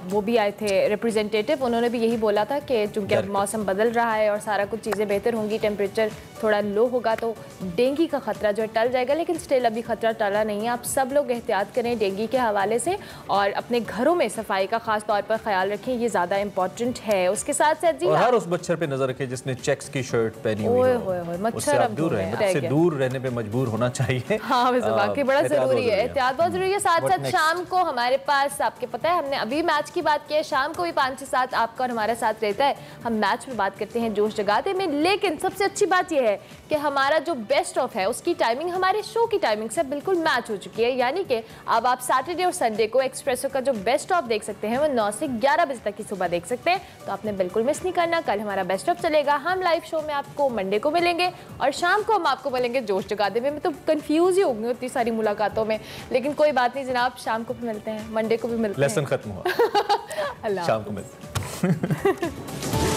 वो भी आए थे रिप्रेजेंटेटिव, उन्होंने भी यही बोला था कि चूँकि अब मौसम बदल रहा है और सारा कुछ चीज़ें बेहतर होंगी, टेम्परेचर थोड़ा लो होगा तो डेंगू का खतरा जो है टल जाएगा। लेकिन स्टिल अभी खतरा टला नहीं है। आप सब लोग एहतियात करें डेंगू के हवाले से और अपने घरों में सफाई का खास तौर पर ख्याल रखें, ये ज़्यादा इंपॉर्टेंट है। उसके साथ साथ जी हर उस मच्छर पे नजर रखें जिसने चेक्स की शर्ट पहनी हुई है, मच्छर अब दूर रहने, दूर रहने पे मजबूर होना चाहिए। हाँ, वाकई बड़ा जरूरी है, एहतियात बहुत जरूरी है। साथ साथ शाम को हमारे पास, आपके पता है हमने अभी मैच की बात की है, शाम को भी 5 से 7 आपका और हमारे साथ रहता है। हम मैच में बात करते हैं जोश जगाते में, लेकिन सबसे अच्छी बात यह है कि हमारा जो बेस्ट ऑफ है उसकी टाइमिंग हमारे शो की टाइमिंग से बिल्कुल मैच हो चुकी है, यानी कि अब आप सैटरडे और संडे को एक्सप्रेसो का जो बेस्ट ऑफ देख सकते हैं वो 9 से 11 बजे तक की सुबह देख सकते हैं। तो आपने बिल्कुल मिस नहीं करना। कल हमारा बेस्ट ऑफ चलेगा। हम लाइव शो में आपको मंडे को मिलेंगे और शाम को हम आपको मिलेंगे जोश जगाते में। मैं तो कंफ्यूज ही हो गई इतनी सारी मुलाकातों में, लेकिन कोई बात नहीं जनाब, शाम को भी मिलते हैं, मंडे को भी मिलते हैं। लेसन खत्म हुआ। अल्लाह शाम को मिलते हैं।